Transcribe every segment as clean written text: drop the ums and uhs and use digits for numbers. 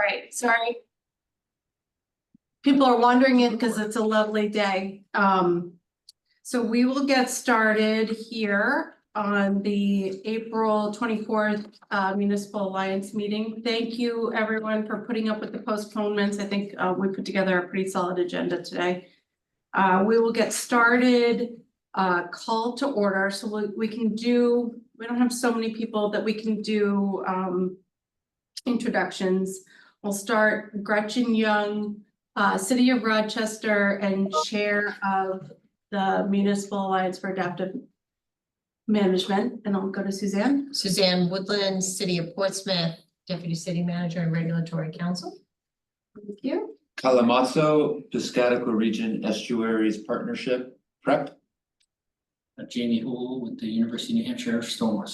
right, sorry. People are wandering in because it's a lovely day. So we will get started here on the April 24th Municipal Alliance meeting. Thank you, everyone, for putting up with the postponements. I think we put together a pretty solid agenda today. We will get started, call to order, so we can do, we don't have so many people that we can do introductions. We'll start Gretchen Young, City of Rochester and Chair of the Municipal Alliance for Adaptive Management, and I'll go to Suzanne. Suzanne Woodland, City of Portsmouth, Deputy City Manager and Regulatory Council. Thank you. Kalamazoo, Piscataqua Region Estuaries Partnership, PrEP. Jamie Hool with the University of New Hampshire Stormwater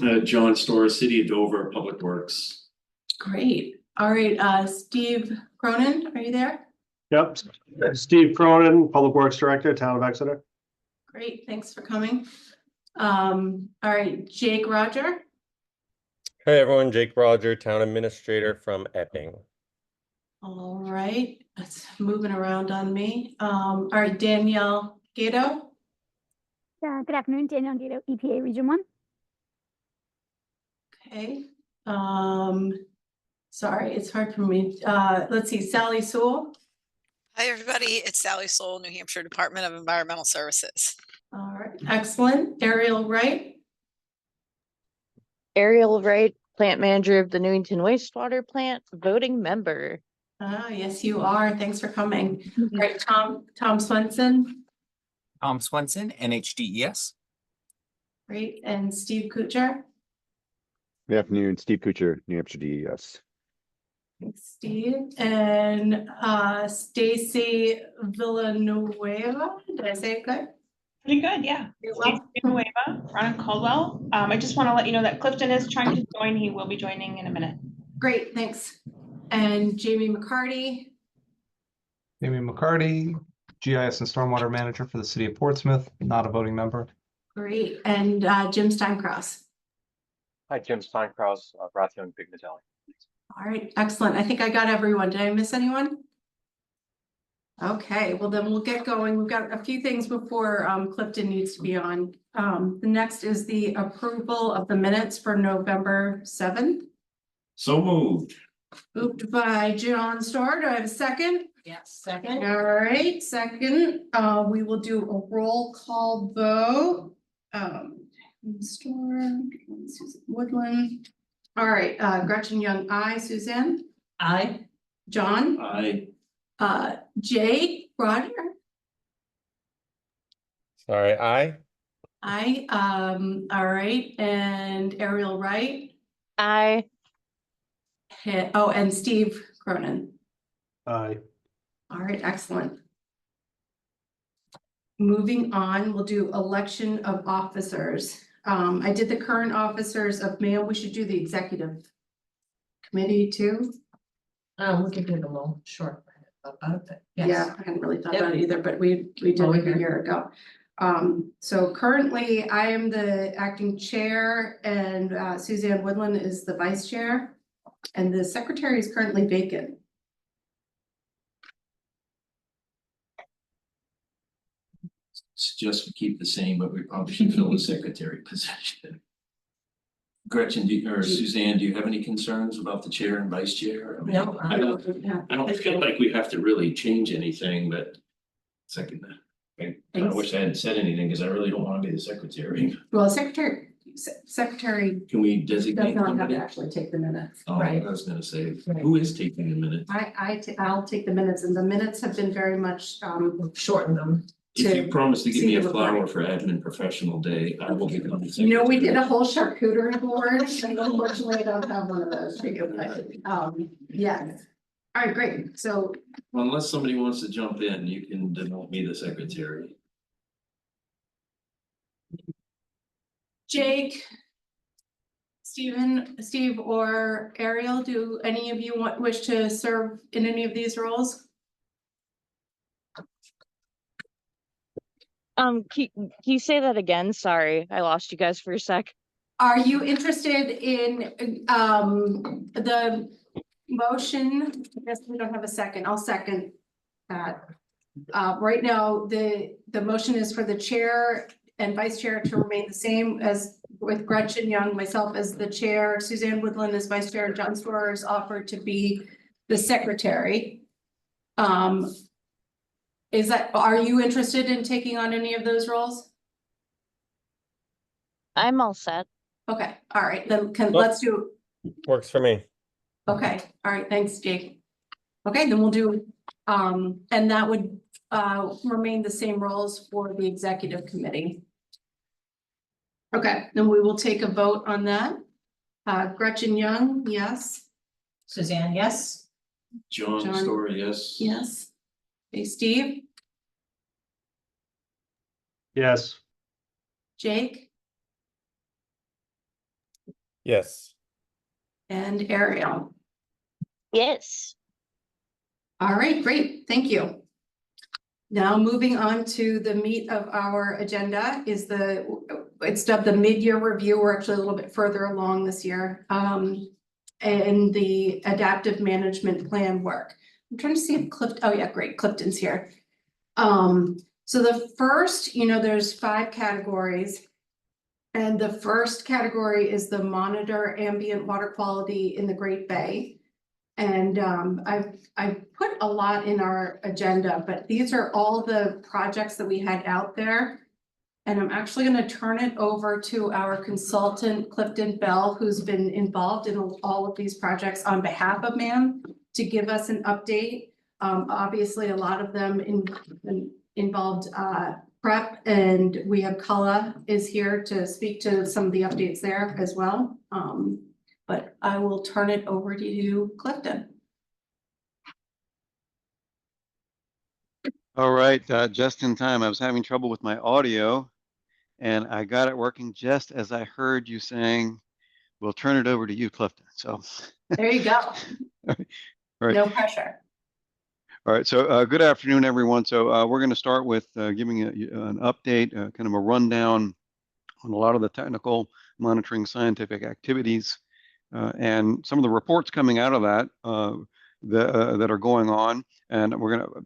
Center. John Storr, City of Dover, Public Works. Great. All right, Steve Cronin, are you there? Yep, Steve Cronin, Public Works Director, Town of Exeter. Great, thanks for coming. All right, Jake Roger. Hey everyone, Jake Roger, Town Administrator from Epping. All right, it's moving around on me. All right, Danielle Gato. Good afternoon, Danielle Gato, EPA Region 1. Okay, sorry, it's hard for me. Let's see, Sally Sewell. Hi, everybody. It's Sally Soul, New Hampshire Department of Environmental Services. All right, excellent. Ariel Wright. Ariel Wright, Plant Manager of the Newington Wastewater Plant, voting member. Ah, yes, you are. Thanks for coming. All right, Tom Swenson. Tom Swenson, NHDES. Great, and Steve Kuchar. Good afternoon, Steve Kuchar, New Hampshire DES. Thanks, Steve. And Stacy Villanueva. Did I say it good? Pretty good, yeah. Stacy Villanueva, Ron Caldwell. I just want to let you know that Clifton is trying to join. He will be joining in a minute. Great, thanks. And Jamie McCarty. Jamie McCarty, GIS and Stormwater Manager for the City of Portsmouth, not a voting member. Great, and Jim Steinkraus. Hi, Jim Steinkraus, Brathion Big Natalie. All right, excellent. I think I got everyone. Did I miss anyone? Okay, well then we'll get going. We've got a few things before Clifton needs to be on. The next is the approval of the minutes for November 7th. So moved. Moved by John Storr. Do I have a second? Yes, second. All right, second. We will do a roll call vote. Storr, Susan Woodland. All right, Gretchen Young, aye. Suzanne? Aye. John? Aye. Jake, Roger? Sorry, aye. Aye. All right, and Ariel Wright? Aye. Oh, and Steve Cronin? Aye. All right, excellent. Moving on, we'll do election of officers. I did the current officers of mail. We should do the executive committee too. We could do it a little short about it. Yes. Yeah, I hadn't really thought Yep. about it either, but we did Oh, it a okay. year ago. So currently I am the acting chair and Suzanne Woodland is the vice chair. And the secretary is currently vacant. Suggest we keep the same, but we probably should fill the secretary position. Gretchen, or Suzanne, do you have any concerns about the chair and vice chair? I mean, No, I don't feel like we have to really change anything, but second, I wish I hadn't said anything because I really don't want to be the secretary. Well, secretary Can we does designate not have to somebody? actually take the minutes. Oh, Right. I was gonna say, Right. who is taking the minutes? I'll take the minutes and the minutes have been very much Shorten them. If you promise to give me a see the flower recording. for admin professional day, I will give you. You know, we did a whole charcuterie board, and unfortunately I don't have one of those for you, but, yes. All right, great, so, Unless somebody wants to jump in, you can denote me the secretary. Jake, Steve, or Ariel, do any of you wish to serve in any of these roles? Can you say that again? Sorry, I lost you guys for a sec. Are you interested in the motion, I guess we don't have a second, I'll second that. Right now, the motion is for the chair and vice chair to remain the same as with Gretchen Young, myself as the chair, Suzanne Woodland as vice chair, and John Storer is offered to be the secretary. Are you interested in taking on any of those roles? I'm all set. Okay, all right, then Nope. let's do, Works for me. okay, all right, thanks, Jake. Okay, then we'll do, and that would remain the same roles for the executive committee. Okay, then we will take a vote on that. Gretchen Young, yes. Suzanne, yes? John Story, yes. Yes. Hey, Steve, Yes. Jake, Yes. and Ariel. Yes. All right, great, thank you. Now moving on to the meat of our agenda is it's dubbed the mid-year review. We're actually a little bit further along this year. And the adaptive management plan work. I'm trying to see if oh yeah, great, Clifton's here. So the first, there's 5 categories. And the first category is the monitor ambient water quality in the Great Bay. And I've put a lot in our agenda, but these are all the projects that we had out there. And I'm actually going to turn it over to our consultant, Clifton Bell, who's been involved in all of these projects on behalf of MAM, to give us an update. Obviously, a lot of them involved prep, and we have Kala is here to speak to some of the updates there as well. But I will turn it over to you, Clifton. All right, just in time. I was having trouble with my audio and I got it working just as I heard you saying, we'll turn it over to you, Clifton. So there you go. All right. No pressure. All right, so good afternoon, everyone. So we're going to start with giving an update, kind of a rundown on a lot of the technical monitoring scientific activities and some of the reports coming out of that that are going on. And we're going to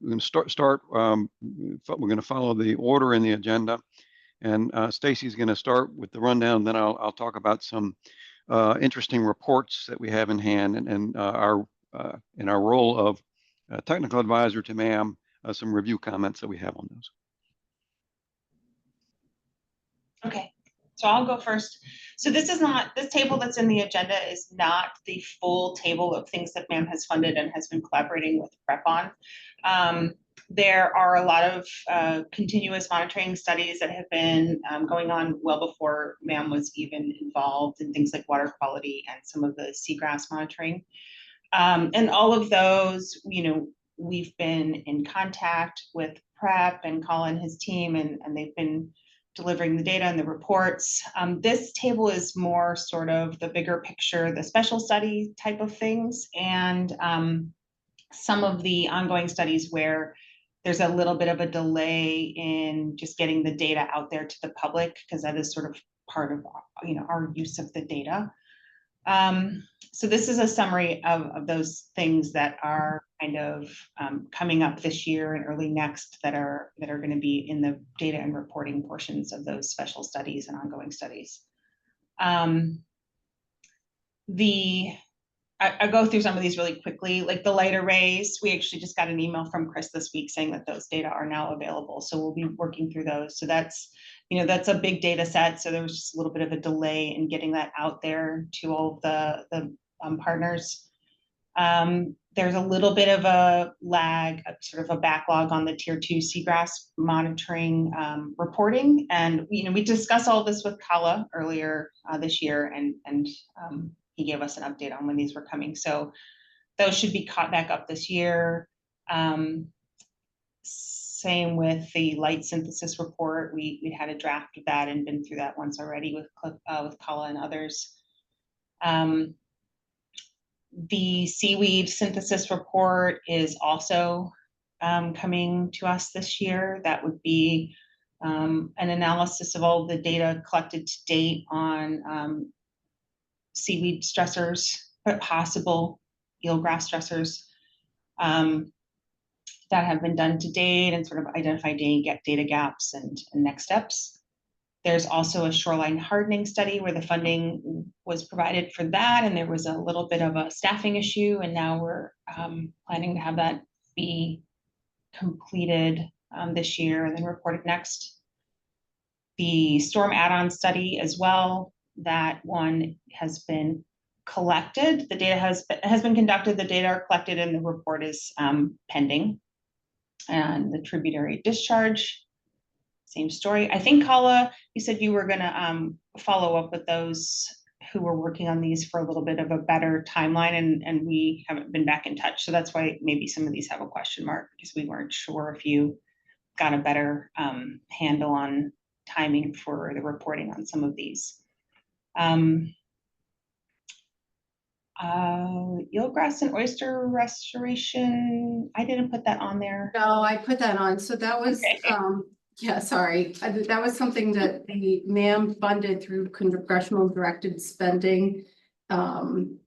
we're going to follow the order in the agenda. And Stacy's going to start with the rundown. Then I'll talk about some interesting reports that we have in hand and in our role of technical advisor to MAM, some review comments that we have on those. Okay, so I'll go first. So this table that's in the agenda is not the full table of things that MAM has funded and has been collaborating with PrEP on. There are a lot of continuous monitoring studies that have been going on well before MAM was even involved in things like water quality and some of the seagrass monitoring. And all of those, we've been in contact with PrEP and Colin, his team, and they've been delivering the data and the reports. This table is more sort of the bigger picture, the special study type of things, and some of the ongoing studies where there's a little bit of a delay in just getting the data out there to the public, because that is sort of part of our use of the data. So this is a summary of those things that are kind of coming up this year and early next that are going to be in the data and reporting portions of those special studies and ongoing studies. I go through some of these really quickly, like the light arrays. We actually just got an email from Chris this week saying that those data are now available. So we'll be working through those. So that's a big data set. So there was just a little bit of a delay in getting that out there to all of the partners. There's a little bit of a lag, sort of a backlog on the Tier 2 seagrass monitoring reporting. And we discussed all this with Kala earlier this year, and he gave us an update on when these were coming. So those should be caught back up this year. Same with the light synthesis report. We had a draft of that and been through that once already with Kala and others. The seaweed synthesis report is also coming to us this year. That would be an analysis of all the data collected to date on seaweed stressors, but possible eelgrass stressors that have been done to date and sort of identify data gaps and next steps. There's also a shoreline hardening study where the funding was provided for that, and there was a little bit of a staffing issue, and now we're planning to have that be completed this year and then reported next. The storm add-on study as well, that one has been collected. The data has been conducted, the data are collected, and the report is pending. And the tributary discharge, same story. I think, Kala, you said you were gonna follow up with those who were working on these for a little bit of a better timeline, and we haven't been back in touch. So that's why maybe some of these have a question mark, because we weren't sure if you got a better handle on timing for the reporting on some of these. Eelgrass and oyster restoration, I didn't put that on there. No, I put that on, so that was, yeah, sorry, that was something that the MAM funded through congressional directed spending. And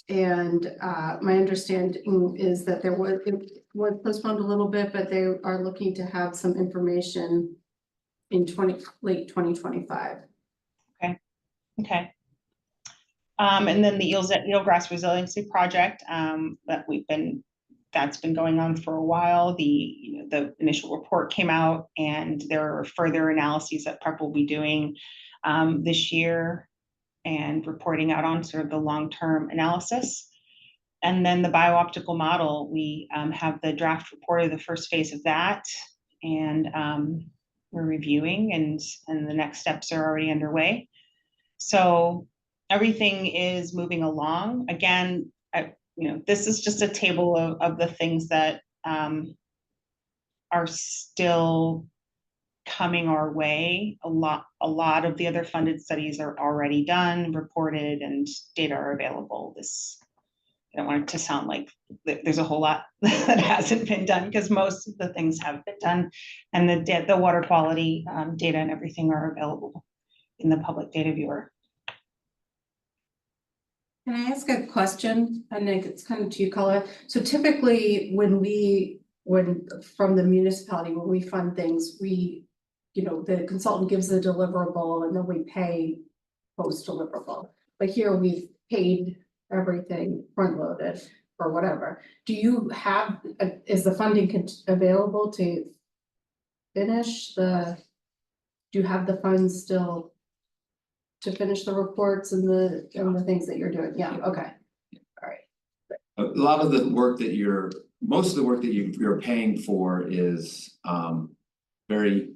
my understanding is that it was postponed a little bit, but they are looking to have some information in late 2025. Okay. And then the eelgrass resiliency project that's been going on for a while. The initial report came out, and there are further analyses that PREP will be doing this year and reporting out on sort of the long-term analysis. And then the biooptical model, we have the draft report of the first phase of that, and we're reviewing, and the next steps are already underway. So everything is moving along. Again, this is just a table of the things that are still coming our way. A lot of the other funded studies are already done, reported, and data are available. I don't want it to sound like there's a whole lot that hasn't been done, because most of the things have been done, and the water quality data and everything are available in the public data viewer. Can I ask a question? I think it's kind of to you, Kala. So typically when from the municipality, when we fund things, the consultant gives the deliverable and then we pay post deliverable. But here we've paid everything front loaded or whatever. Do you have, is the funding available to finish do you have the funds still to finish the reports and the things that you're doing? Yeah, okay. All right. A lot of the work that most of the work that you're paying for is very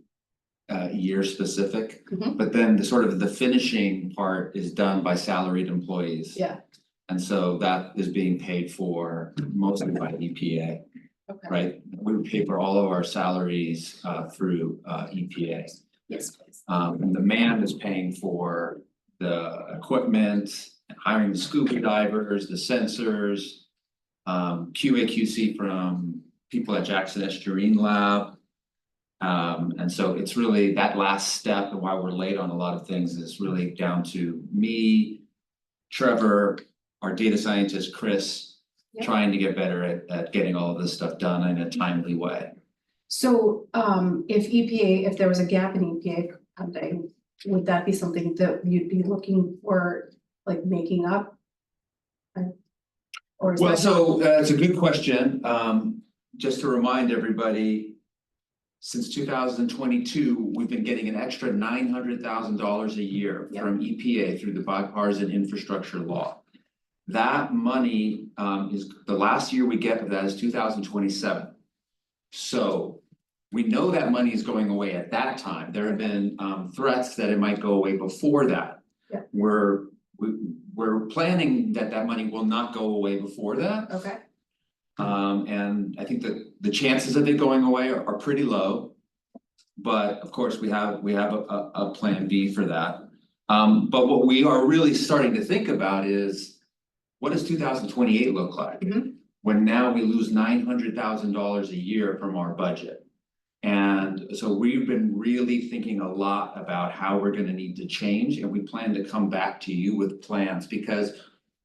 year specific, but then the sort of the finishing part is done by salaried employees. Yeah. And so that is being paid for mostly by EPA, right? We pay for all of our salaries through EPA. Yes, please. And the MAM is paying for the equipment, hiring the scuba divers, the sensors, QA/QC from people at Jackson Estuarine Lab. And so it's really that last step, and why we're late on a lot of things is really down to me, Trevor, our data scientist, Chris, trying to get better at getting all of this stuff done in a timely way. So if there was a gap in EPA funding, would that be something that you'd be looking for, like making up? Or is That's a good question. Just to remind everybody, since 2022, we've been getting an extra $900,000 a year from EPA through the bipartisan infrastructure law. That money is the last year we get of that is 2027. So we know that money is going away at that time. There have been threats that it might go away before that. Yeah. We're planning that money will not go away before that. Okay. And I think that the chances of it going away are pretty low. But of course, we have a plan B for that. But what we are really starting to think about is, what does 2028 look like? When now we lose $900,000 a year from our budget. And so we've been really thinking a lot about how we're going to need to change, and we plan to come back to you with plans, because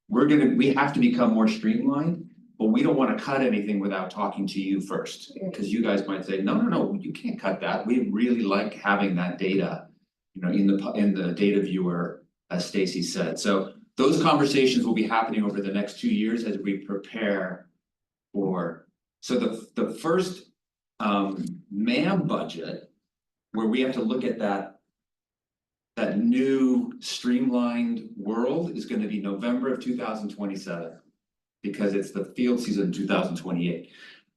we have to become more streamlined, but we don't wanna cut anything without talking to you first. Cause you guys might say, no, you can't cut that. We really like having that data, you know, in the data viewer, as Stacy said. So those conversations will be happening over the next 2 years as we prepare for, so the first MAM budget, where we have to look at that new streamlined world, is gonna be November of 2027. Because it's the field season 2028.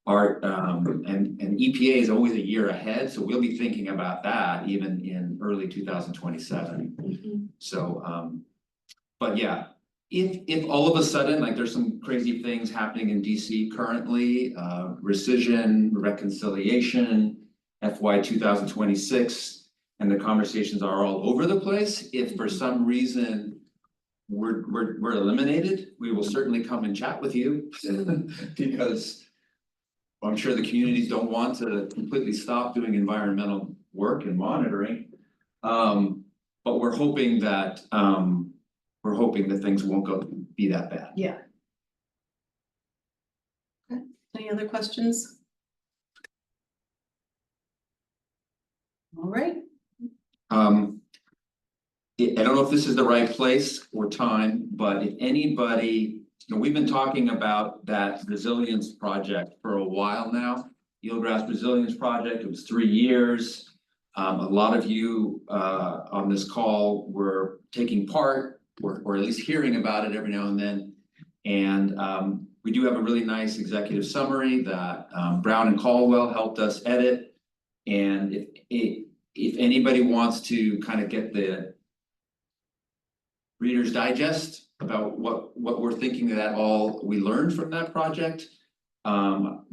Our and EPA is always a year ahead, so we'll be thinking about that even in early 2027. So but yeah, if all of a sudden, like, there's some crazy things happening in DC currently, rescission, reconciliation, FY 2026, and the conversations are all over the place, if for some reason we're eliminated, we will certainly come and chat with you because I'm sure the communities don't want to completely stop doing environmental work and monitoring. But we're hoping that things won't be that bad. Yeah. Okay, any other questions? All right. I don't know if this is the right place or time, but if anybody, you know, we've been talking about that resilience project for a while now. Eelgrass Resilience Project, it was 3 years. A lot of you on this call were taking part or at least hearing about it every now and then. And we do have a really nice executive summary that Brown and Caldwell helped us edit. And if anybody wants to kind of get the Reader's Digest about what we're thinking that all we learned from that project,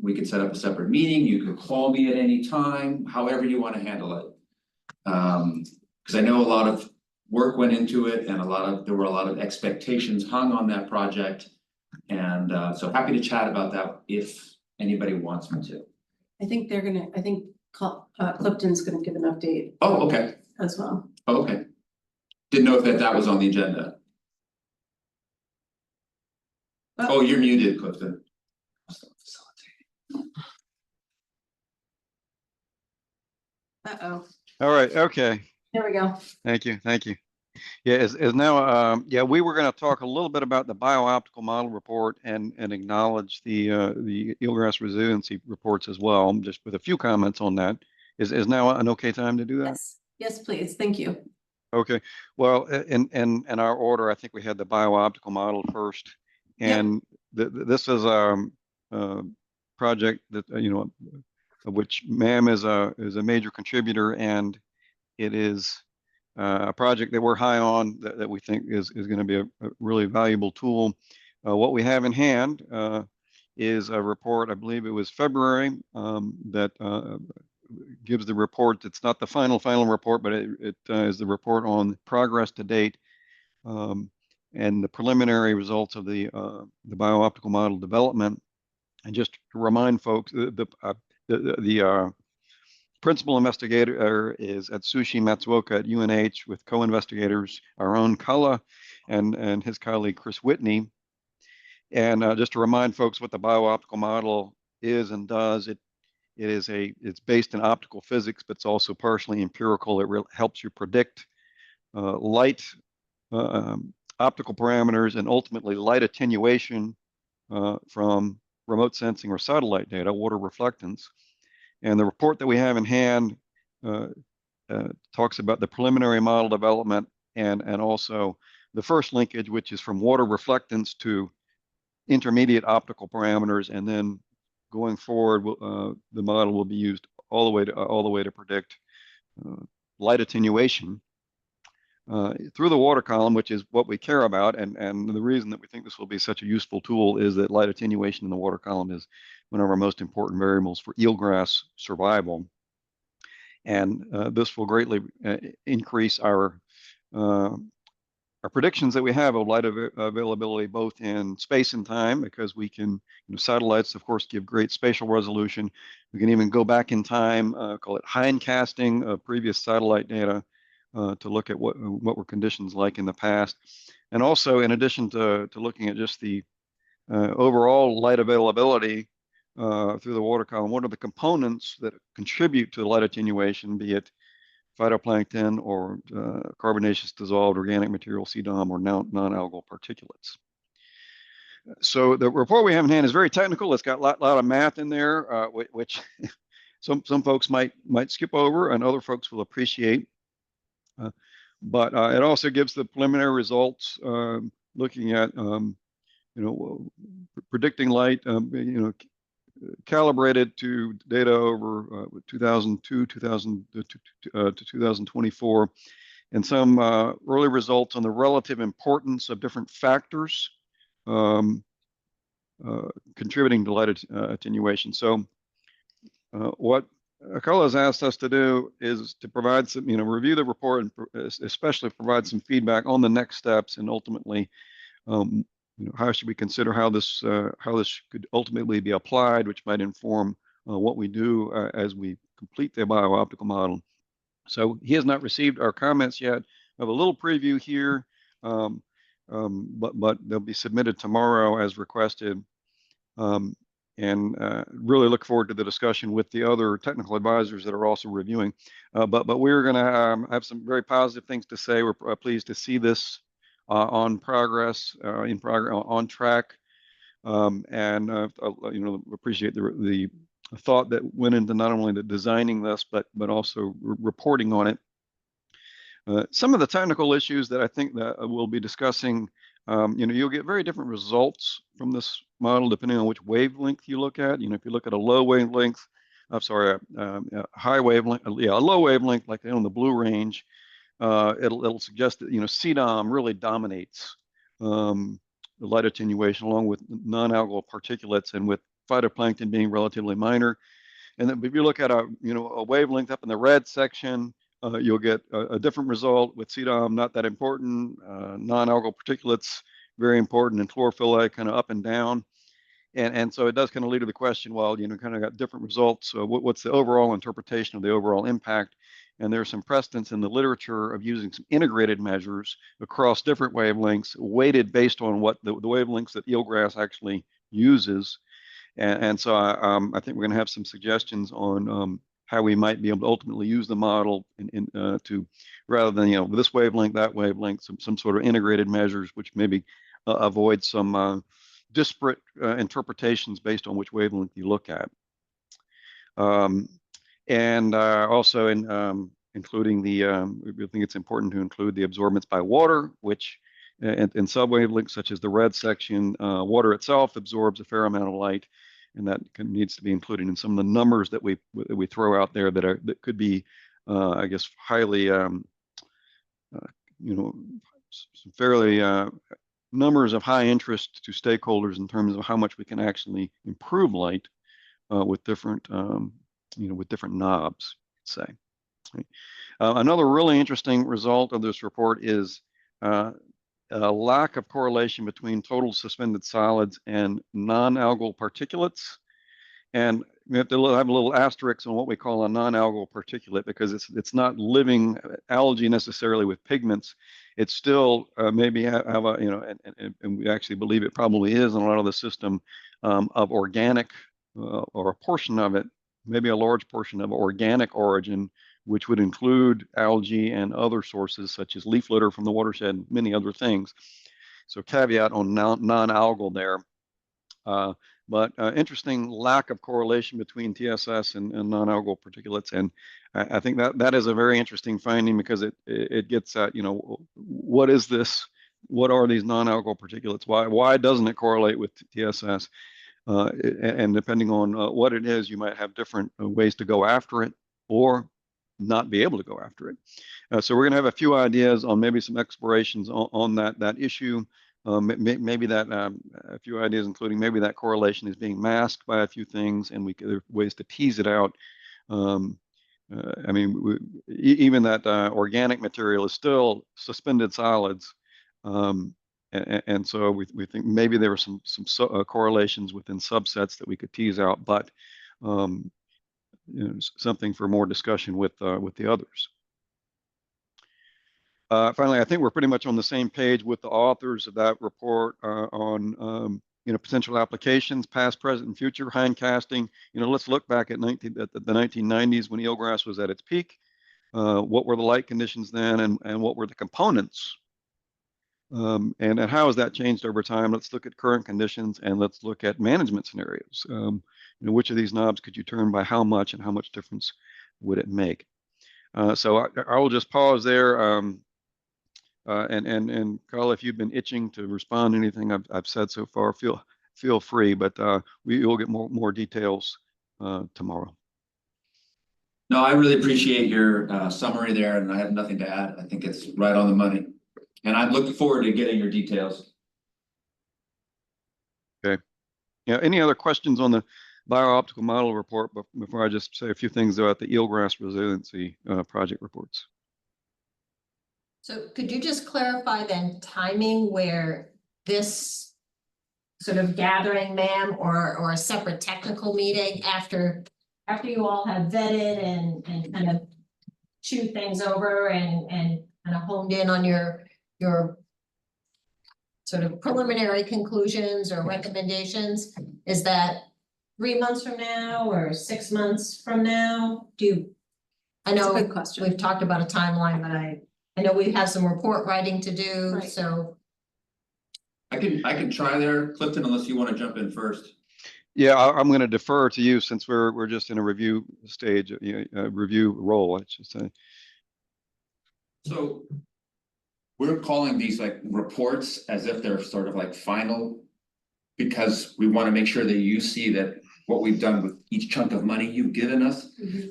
we could set up a separate meeting. You could call me at any time, however you want to handle it. Because I know a lot of work went into it and there were a lot of expectations hung on that project. And so happy to chat about that if anybody wants me to. I think Clifton's gonna give an update Oh, okay. as well. Oh, okay. Didn't know if that was on the agenda. Oh, you're muted, Clifton. Uh-oh, All right, okay. there we go. Thank you. Yeah, is now, yeah, we were gonna talk a little bit about the biooptical model report and acknowledge the Eelgrass resiliency reports as well, just with a few comments on that. Is now an okay time to do that? Yes, please, thank you. Okay, well, in our order, I think we had the biooptical model first. And this is a project that, you know, which MAM is a major contributor, and it is a project that we're high on that we think is going to be a really valuable tool. What we have in hand is a report, I believe it was February, that gives the report. It's not the final report, but it is the report on progress to date and the preliminary results of the biooptical model development. And just to remind folks, the principal investigator is Atsushi Matsuoka at UNH with co-investigators, our own Kala and his colleague Chris Whitney. And just to remind folks what the biooptical model is and does, it's based in optical physics, but it's also partially empirical. It really helps you predict light optical parameters and ultimately light attenuation from remote sensing or satellite data, water reflectance. And the report that we have in hand talks about the preliminary model development and also the first linkage, which is from water reflectance to intermediate optical parameters, and then going forward, the model will be used all the way to predict light attenuation through the water column, which is what we care about. And the reason that we think this will be such a useful tool is that light attenuation in the water column is one of our most important variables for eelgrass survival. And this will greatly increase our predictions that we have of light availability, both in space and time, because we can, satellites, of course, give great spatial resolution. We can even go back in time, call it hindcasting of previous satellite data, to look at what were conditions like in the past. And also, in addition to looking at just the overall light availability through the water column, what are the components that contribute to light attenuation, be it phytoplankton or carbonaceous dissolved organic material, CDOM, or non-algal particulates. So the report we have in hand is very technical. It's got a lot of math in there, which some folks might skip over and other folks will appreciate. But it also gives the preliminary results, looking at predicting light, calibrated to data over 2002 to 2024, and some early results on the relative importance of different factors contributing to light attenuation. So what Carla has asked us to do is to provide some, review the report and especially provide some feedback on the next steps, and ultimately, how should we consider how this could ultimately be applied, which might inform what we do as we complete the biooptical model. So he has not received our comments yet. I have a little preview here, but they'll be submitted tomorrow as requested. And really look forward to the discussion with the other technical advisors that are also reviewing. But we're going to have some very positive things to say. We're pleased to see this on progress, on track, and appreciate the thought that went into not only the designing this, but also reporting on it. Some of the technical issues that I think that we'll be discussing, you'll get very different results from this model depending on which wavelength you look at. If you look at a low wavelength, high wavelength, a low wavelength like on the blue range, it'll suggest that CDOM really dominates the light attenuation, along with non-algal particulates and with phytoplankton being relatively minor. And then if you look at a wavelength up in the red section, you'll get a different result with CDOM not that important, non-algal particulates very important, and chlorophyll kind of up and down. And so it does kind of lead to the question, well, kind of got different results. So what's the overall interpretation of the overall impact? And there's some precedence in the literature of using some integrated measures across different wavelengths, weighted based on what the wavelengths that eelgrass actually uses. And so I think we're going to have some suggestions on how we might be able to ultimately use the model to, rather than this wavelength, that wavelength, some sort of integrated measures, which maybe avoid some disparate interpretations based on which wavelength you look at. And also including we think it's important to include the absorbance by water, which in subwavelengths such as the red section, water itself absorbs a fair amount of light, and that needs to be included in some of the numbers that we throw out there that could be, I guess, highly, some fairly numbers of high interest to stakeholders in terms of how much we can actually improve light with different, with different knobs, say. Right. Another really interesting result of this report is a lack of correlation between total suspended solids and non-algal particulates. And we have to have a little asterisk on what we call a non-algal particulate, because it's not living algae necessarily with pigments. It's still maybe have a, and we actually believe it probably is in a lot of the system of organic or a portion of it, maybe a large portion of organic origin, which would include algae and other sources such as leaf litter from the watershed, and many other things. So caveat on non-algal there. But interesting lack of correlation between TSS and non-algal particulates. And I think that is a very interesting finding, because it gets at, what is this? What are these non-algal particulates? Why doesn't it correlate with TSS? And depending on what it is, you might have different ways to go after it, or not be able to go after it. So we're going to have a few ideas on maybe some explorations on that issue. Maybe that a few ideas, including maybe that correlation is being masked by a few things, and there are ways to tease it out. I mean, even that organic material is still suspended solids, and so we think maybe there were some correlations within subsets that we could tease out, but something for more discussion with the others. Finally, I think we're pretty much on the same page with the authors of that report on potential applications, past, present, and future hindcasting. Let's look back at the 1990s when eelgrass was at its peak. What were the light conditions then, and what were the components? And how has that changed over time? Let's look at current conditions, and let's look at management scenarios. Which of these knobs could you turn by how much, and how much difference would it make? So I will just pause there. And Carl, if you've been itching to respond to anything I've said so far, feel free, but we will get more details tomorrow. No, I really appreciate your summary there, and I have nothing to add. I think it's right on the money. And I'm looking forward to getting your details. Okay. Yeah, any other questions on the biooptical model report before I just say a few things about the eelgrass resiliency project reports? So could you just clarify then timing where this sort of gathering, ma'am, or a separate technical meeting after you all have vetted and kind of chewed things over and kind of honed in on your sort of preliminary conclusions or recommendations? Is that 3 months from now or 6 months from now? I know That's a good question. we've talked about a timeline, but I know we have some report writing to do, Right. so. I can try there, Clifton, unless you want to jump in first. Yeah, I'm going to defer to you since we're just in a review stage, review role, I should say. So we're calling these like reports as if they're sort of like final, because we want to make sure that you see that what we've done with each chunk of money you've given us.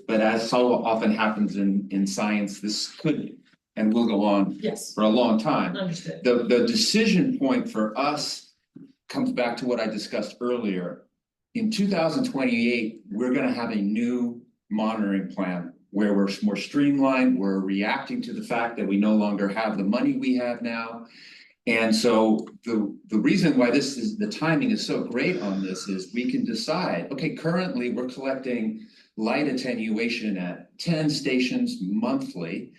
But as so often happens in science, this could and will go on Yes. for a long time. Understood. The decision point for us comes back to what I discussed earlier. In 2028, we're going to have a new monitoring plan where we're more streamlined. We're reacting to the fact that we no longer have the money we have now. And so the reason why the timing is so great on this is we can decide, okay, currently we're collecting light attenuation at 10 stations monthly,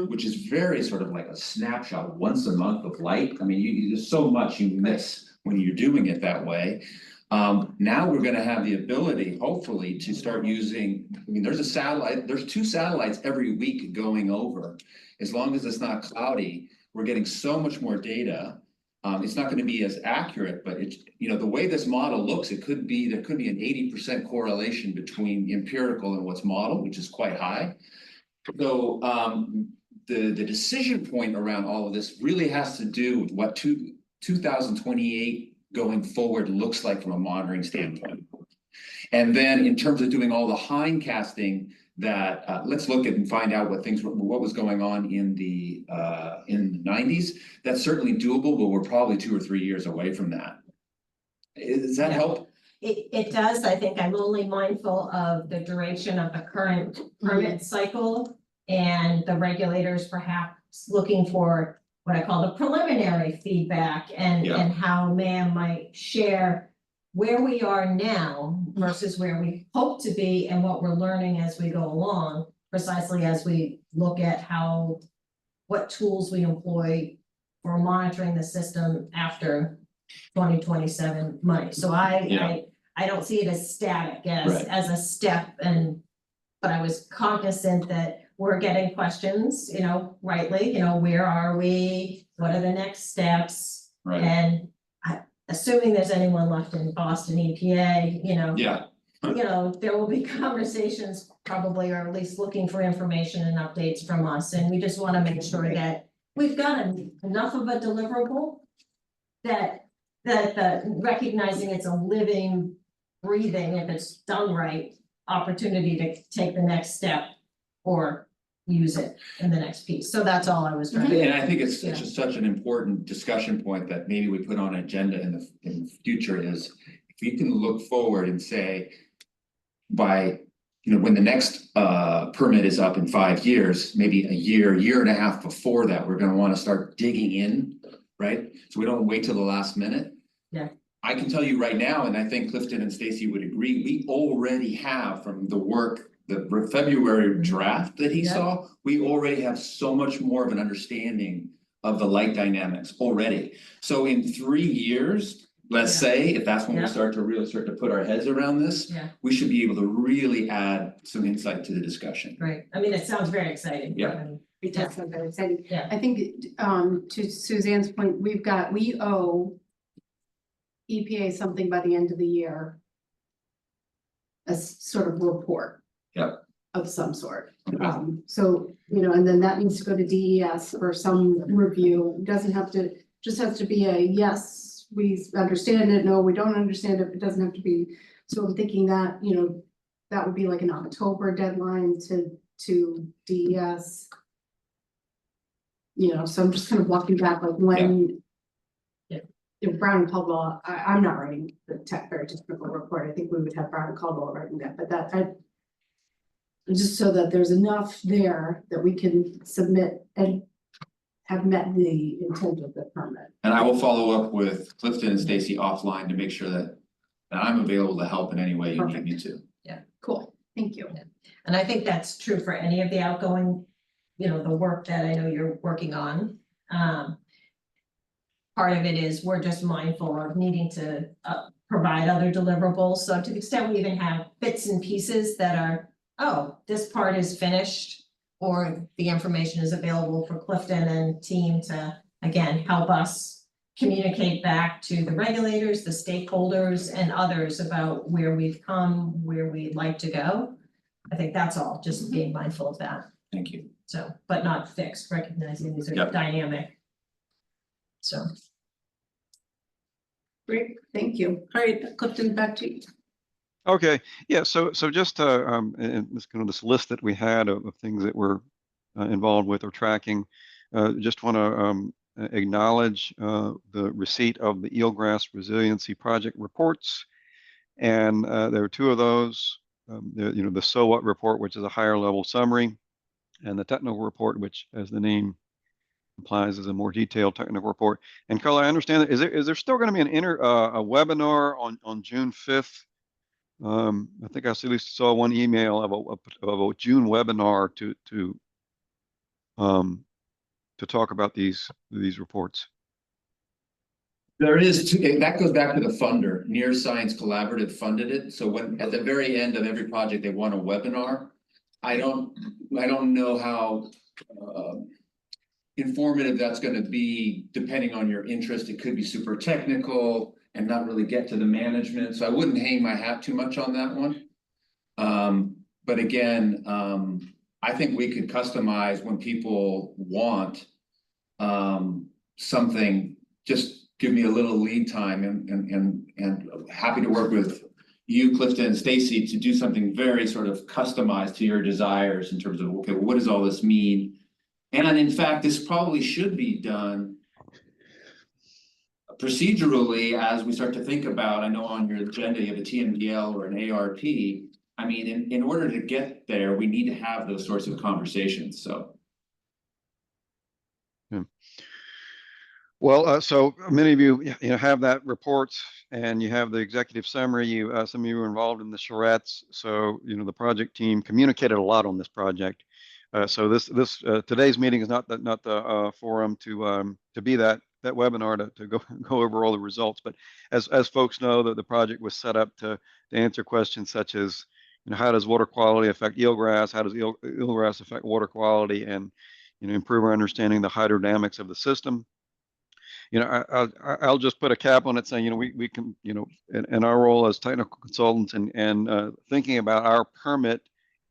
which is very sort of like a snapshot once a month of light. I mean, there's so much you miss when you're doing it that way. Now we're going to have the ability, hopefully, to start using, there's there's 2 satellites every week going over. As long as it's not cloudy, we're getting so much more data. It's not going to be as accurate, but it's, the way this model looks, there could be an 80% correlation between empirical and what's modeled, which is quite high. So the decision point around all of this really has to do with what 2028 going forward looks like from a monitoring standpoint. And then in terms of doing all the hindcasting, that let's look at and find out what was going on in the 90s. That's certainly doable, but we're probably 2 or 3 years away from that. Does that help? It does. I think I'm only mindful of the duration of the current permit cycle and the regulators perhaps looking for what I call the preliminary feedback and how MAM might share where we are now versus where we hope to be and what we're learning as we go along, precisely as we look at what tools we employ for monitoring the system after 2027 money. So I don't see it as static as a step, but I was cognizant that we're getting questions, rightly, where are we? What are the next steps? Right. And assuming there's anyone left in Boston EPA, there will be conversations probably, or at least looking for information and updates from us. And we just want to make sure that we've got enough of a deliverable that recognizing it's a living, breathing, if it's done right, opportunity to take the next step or use it in the next piece. So that's all I was trying to. And I think it's just such an important discussion point that maybe we put on agenda in the future is if we can look forward and say by, when the next permit is up in 5 years, maybe a year and a half before that, we're going to want to start digging in, right? So we don't wait till the last minute. Yeah. I can tell you right now, and I think Clifton and Stacy would agree, we already have from the work the February draft that he Yeah. saw, we already have so much more of an understanding of the light dynamics already. So in 3 years, let's Yeah. say, if that's when we Yeah. start to put our heads around this, Yeah. we should be able to really add some insight to the discussion. Right, I mean, it sounds very exciting. Yeah. It does sound very exciting. Yeah. I think, to Suzanne's point, we owe EPA something by the end of the year. A sort of report. Yep. Of some sort. Okay. So, and then that needs to go to DES for some review. It doesn't have to, just has to be a yes, we understand it, no, we don't understand it. It doesn't have to be, so I'm thinking that, that would be like an October deadline to DES. So I'm just kind of walking back like when. If Brown and Caldwell, I'm not writing the very technical report. I think we would have Brown and Caldwell writing that, but just so that there's enough there that we can submit and have met the intent of the permit. And I will follow up with Clifton and Stacy offline to make sure that I'm available to help in any way you need me to. Yeah, Cool, thank you. and I think that's true for any of the outgoing, the work that I know you're working on. Part of it is we're just mindful of needing to provide other deliverables. So to the extent we even have bits and pieces that are, oh, this part is finished, or the information is available for Clifton and team to, again, help us communicate back to the regulators, the stakeholders, and others about where we've come, where we'd like to go. I think that's all, just being mindful of that. Thank you. So, but not fixed, recognizing these are Yep. dynamic. So. Great, thank you. All right, Clifton, back to you. Okay, yeah, so just and this kind of this list that we had of things that we're involved with or tracking, just want to acknowledge the receipt of the Eelgrass Resiliency Project reports, and there are two of those. The So What report, which is a higher level summary, and the technical report, which, as the name implies, is a more detailed technical report. And Carla, I understand that is there still going to be a webinar on June 5th? I think I at least saw one email of a June webinar to talk about these reports. There is that goes back to the funder. Near Science Collaborative funded it. So when at the very end of every project they want a webinar. I don't know how informative that's going to be depending on your interest. It could be super technical and not really get to the management. So I wouldn't hang my hat too much on that one. But again, I think we could customize when people want something, just give me a little lead time and happy to work with you, Clifton and Stacy, to do something very sort of customized to your desires in terms of, okay, what does all this mean? And in fact, this probably should be done procedurally as we start to think about, I know on your agenda, you have a TMDL or an ARP. I mean, in order to get there, we need to have those sorts of conversations, so. Yeah. Well, so many of you, have that report, and you have the executive summary. Some of you were involved in the charrettes, so the project team communicated a lot on this project. So this today's meeting is not the forum to be that webinar to go over all the results. But as folks know, that the project was set up to answer questions such as, how does water quality affect eelgrass? How does eelgrass affect water quality? And improve our understanding of the hydrodynamics of the system. I'll just put a cap on it saying, we can, in our role as technical consultants and thinking about our permit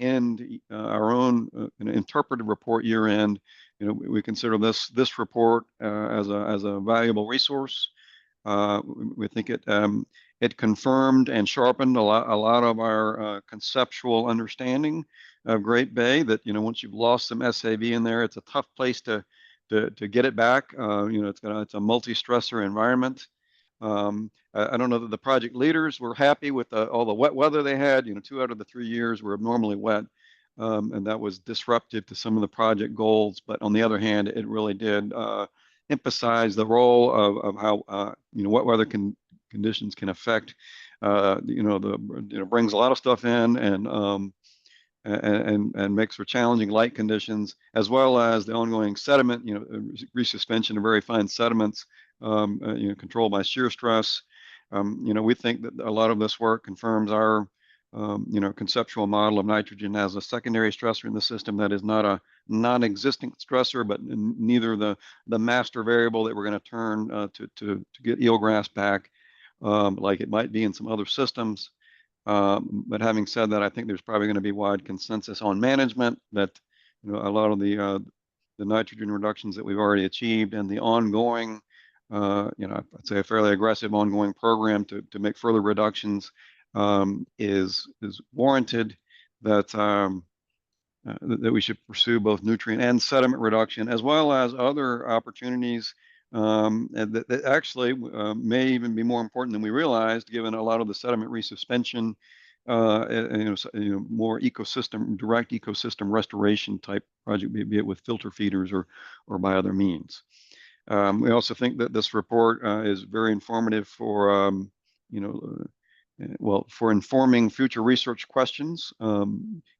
and our own interpretive report year end, we consider this report as a valuable resource. We think it confirmed and sharpened a lot of our conceptual understanding of Great Bay. That once you've lost some SAV in there, it's a tough place to get it back. It's a multi-stressor environment. I don't know that the project leaders were happy with all the wet weather they had. 2 out of the 3 years were abnormally wet, and that was disruptive to some of the project goals. But on the other hand, it really did emphasize the role of how wet weather conditions can affect. Brings a lot of stuff in, and makes for challenging light conditions, as well as the ongoing sediment, resuspension of very fine sediments, controlled by shear stress. We think that a lot of this work confirms our conceptual model of nitrogen as a secondary stressor in the system that is not a non-existent stressor, but neither the master variable that we're going to turn to get eelgrass back, like it might be in some other systems. But having said that, I think there's probably going to be wide consensus on management that a lot of the nitrogen reductions that we've already achieved and the ongoing, I'd say a fairly aggressive ongoing program to make further reductions is warranted, that we should pursue both nutrient and sediment reduction, as well as other opportunities and that actually may even be more important than we realized, given a lot of the sediment resuspension, more direct ecosystem restoration type project, be it with filter feeders or by other means. We also think that this report is very informative for for informing future research questions,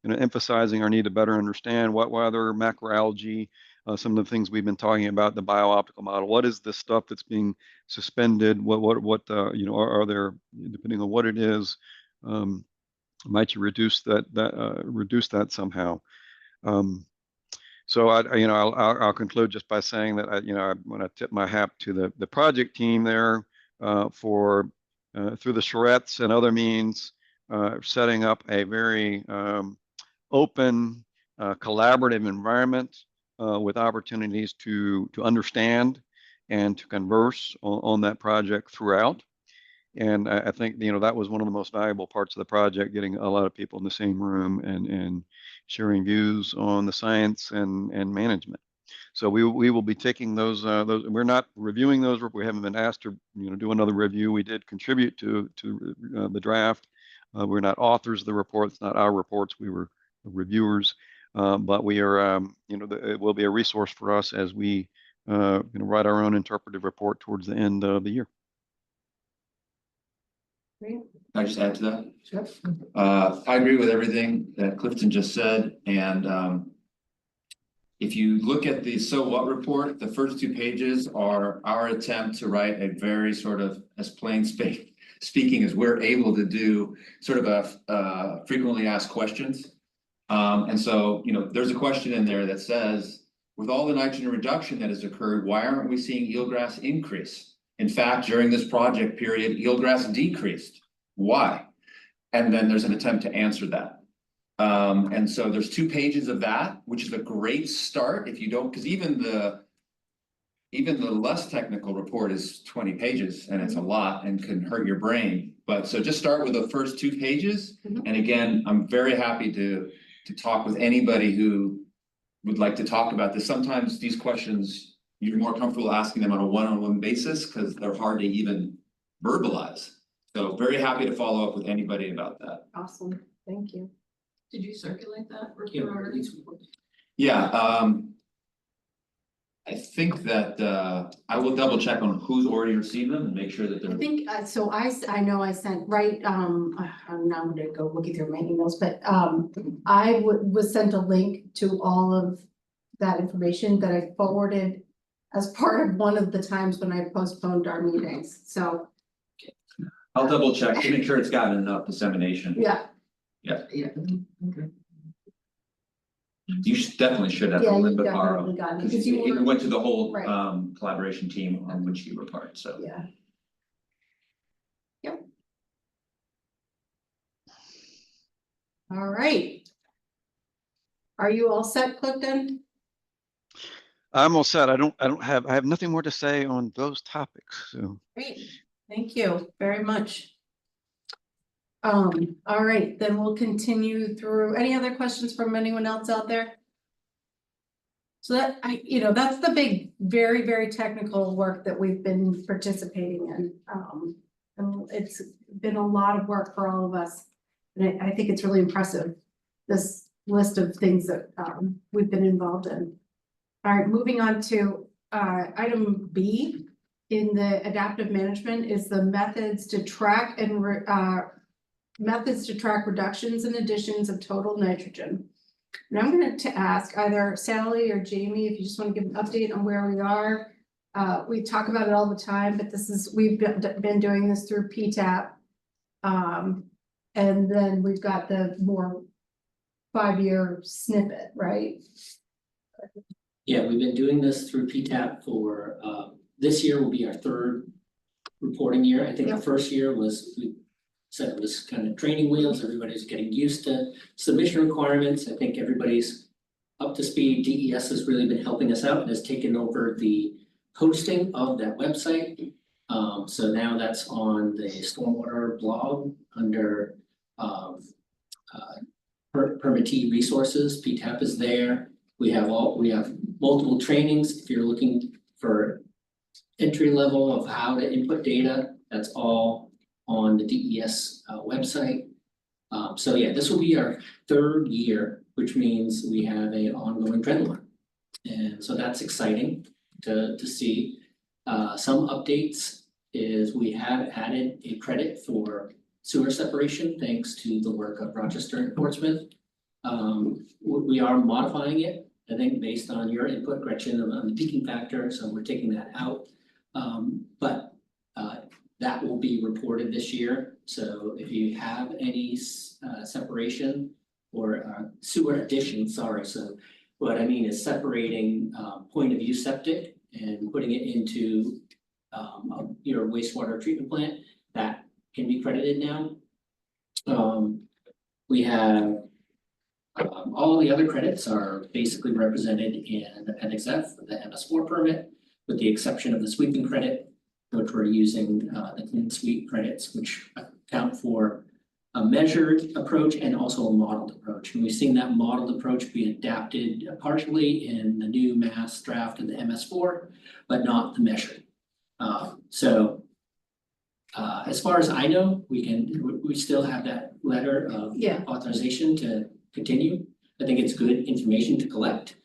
emphasizing our need to better understand what other macroalgae, some of the things we've been talking about, the biooptical model. What is the stuff that's being suspended? What are there, depending on what it is, might you reduce that somehow? So I'll conclude just by saying that I want to tip my hat to the project team there for through the charrettes and other means setting up a very open, collaborative environment with opportunities to understand and to converse on that project throughout. And I think that was one of the most valuable parts of the project, getting a lot of people in the same room and sharing views on the science and management. So we will be taking those. We're not reviewing those. We haven't been asked to do another review. We did contribute to the draft. We're not authors of the report. It's not our reports. We were reviewers. But we are. It will be a resource for us as we write our own interpretive report towards the end of the year. Can I just add to that? Sure. I agree with everything that Clifton just said, and if you look at the So What report, the first 2 pages are our attempt to write a very sort of as plain speaking as we're able to do, sort of a frequently asked questions. And so, there's a question in there that says, with all the nitrogen reduction that has occurred, why aren't we seeing eelgrass increase? In fact, during this project period, eelgrass decreased. Why? And then there's an attempt to answer that. And so there's 2 pages of that, which is a great start. If you don't, because even the less technical report is 20 pages and it's a lot and can hurt your brain. But so just start with the first 2 pages. And again, I'm very happy to talk with anybody who would like to talk about this. Sometimes these questions, you're more comfortable asking them on a one-on-one basis because they're hard to even verbalize. So very happy to follow up with anybody about that. Awesome, thank you. Did you circulate that? Yeah, I think that I will double check on who's already received them and make sure that they're. I think, so I know I sent, right, I'm now gonna go looking through my emails, but I was sent a link to all of that information that I forwarded as part of one of the times when I postponed our meetings, so. I'll double check to make sure it's gotten enough dissemination. Yeah. Yeah. Yeah. Okay. You definitely should have. Yeah, you Linda definitely Caro, got it, because because you you were- went to the whole Right. collaboration team on which you were part, so. Yeah. Yep. All right. Are you all set, Clifton? I'm all set. I have nothing more to say on those topics. So. Great, thank you very much. All right, then we'll continue through. Any other questions from anyone else out there? So that that's the big, very, very technical work that we've been participating in. And it's been a lot of work for all of us. And I think it's really impressive, this list of things that we've been involved in. All right, moving on to item B in the adaptive management is the methods to track and methods to track reductions and additions of total nitrogen. And I'm going to ask either Sally or Jamie, if you just want to give an update on where we are. We talk about it all the time, but we've been doing this through PTAP. And then we've got the more 5-year snippet, right? Yeah, we've been doing this through PTAP for, this year will be our third reporting year. I think the first year was, we said it was kind of training wheels. Everybody's getting used to submission requirements. I think everybody's up to speed. DES has really been helping us out and has taken over the hosting of that website. So now that's on the stormwater blog under permittee resources. PTAP is there. We have multiple trainings. If you're looking for entry level of how to input data, that's all on the DES website. So yeah, this will be our third year, which means we have an ongoing trend line. And so that's exciting to see. Some updates is we have added a credit for sewer separation thanks to the work of Rochester and Portsmouth. We are modifying it, I think, based on your input, Gretchen, on the peaking factor, so we're taking that out. But that will be reported this year. So if you have any separation or sewer addition, sorry. So what I mean is separating point of view septic and putting it into your wastewater treatment plant, that can be credited now. We have all the other credits are basically represented in Appendix F, the MS4 permit, with the exception of the sweeping credit, which we're using the clean sweep credits, which account for a measured approach and also a modeled approach. And we've seen that modeled approach be adapted partially in the new mass draft of the MS4, but not the measured. As far as I know, we still have that letter of authorization to continue. I think it's good information to collect.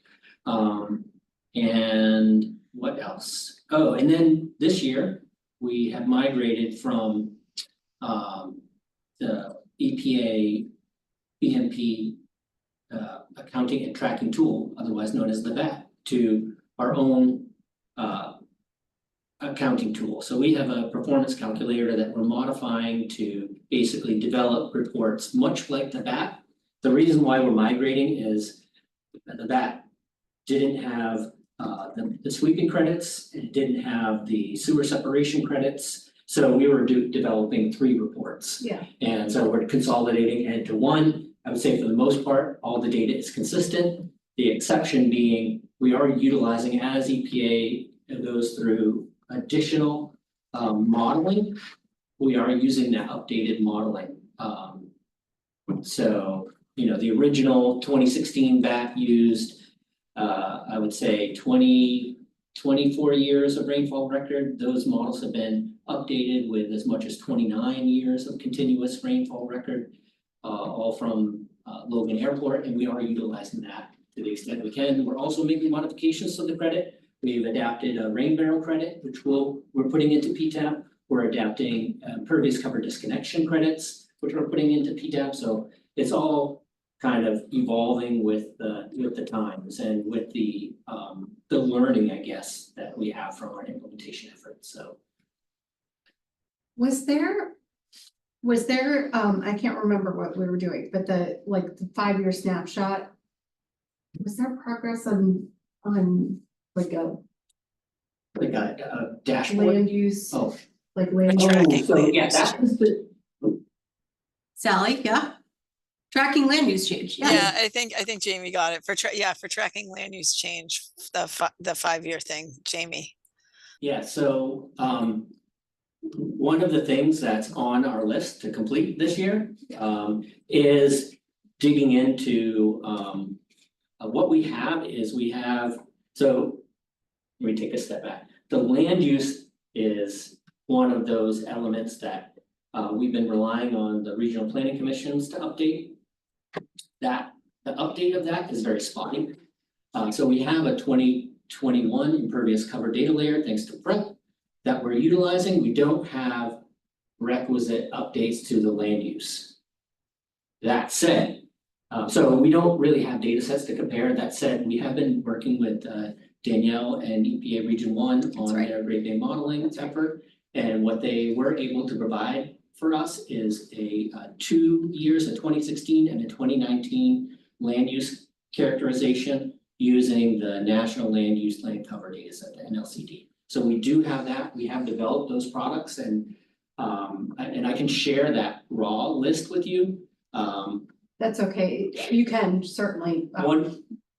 And what else? Oh, and then this year we have migrated from the EPA BMP accounting and tracking tool, otherwise known as the VAT, to our own accounting tool. So we have a performance calculator that we're modifying to basically develop reports much like the VAT. The reason why we're migrating is the VAT didn't have the sweeping credits, it didn't have the sewer separation credits. So we were developing 3 reports. Yeah. And so we're consolidating it into one. I would say for the most part, all the data is consistent. The exception being we are utilizing, as EPA goes through additional modeling, we are using that updated modeling. So, you know, the original 2016 VAT used, I would say 24 years of rainfall record. Those models have been updated with as much as 29 years of continuous rainfall record, all from Logan Airport, and we are utilizing that to the extent we can. We're also making modifications to the credit. We've adapted a rain barrel credit, which we're putting into PTAP. We're adapting impervious cover disconnection credits, which we're putting into PTAP. So it's all kind of evolving with the times and with the learning, I guess, that we have from our implementation efforts. So Was there, I can't remember what we were doing, but the 5-year snapshot, was there progress on like a dashboard? land use? Oh. Like land. So yeah, that was the. Sally, yeah? Tracking land use change, Yeah, I think Jamie got it for tracking land use change, the 5-year thing, Jamie. Yeah, so one of the things that's on our list to complete this year is digging into what we have is so let me take a step back. The land use is one of those elements that we've been relying on the regional planning commissions to update. The update of that is very spotty. So we have a 2021 impervious cover data layer, thanks to Brett, that we're utilizing. We don't have requisite updates to the land use. That said, so we don't really have data sets to compare. That said, we have been working with Danielle and EPA Region 1 on right. their Great Bay modeling effort. And what they were able to provide for us is a 2 years, a 2016 and a 2019 land use characterization using the National Land Use Land Cover Data Set, the NLCD. So we do have that. We have developed those products, and I can share that raw list with you. That's okay. You can certainly.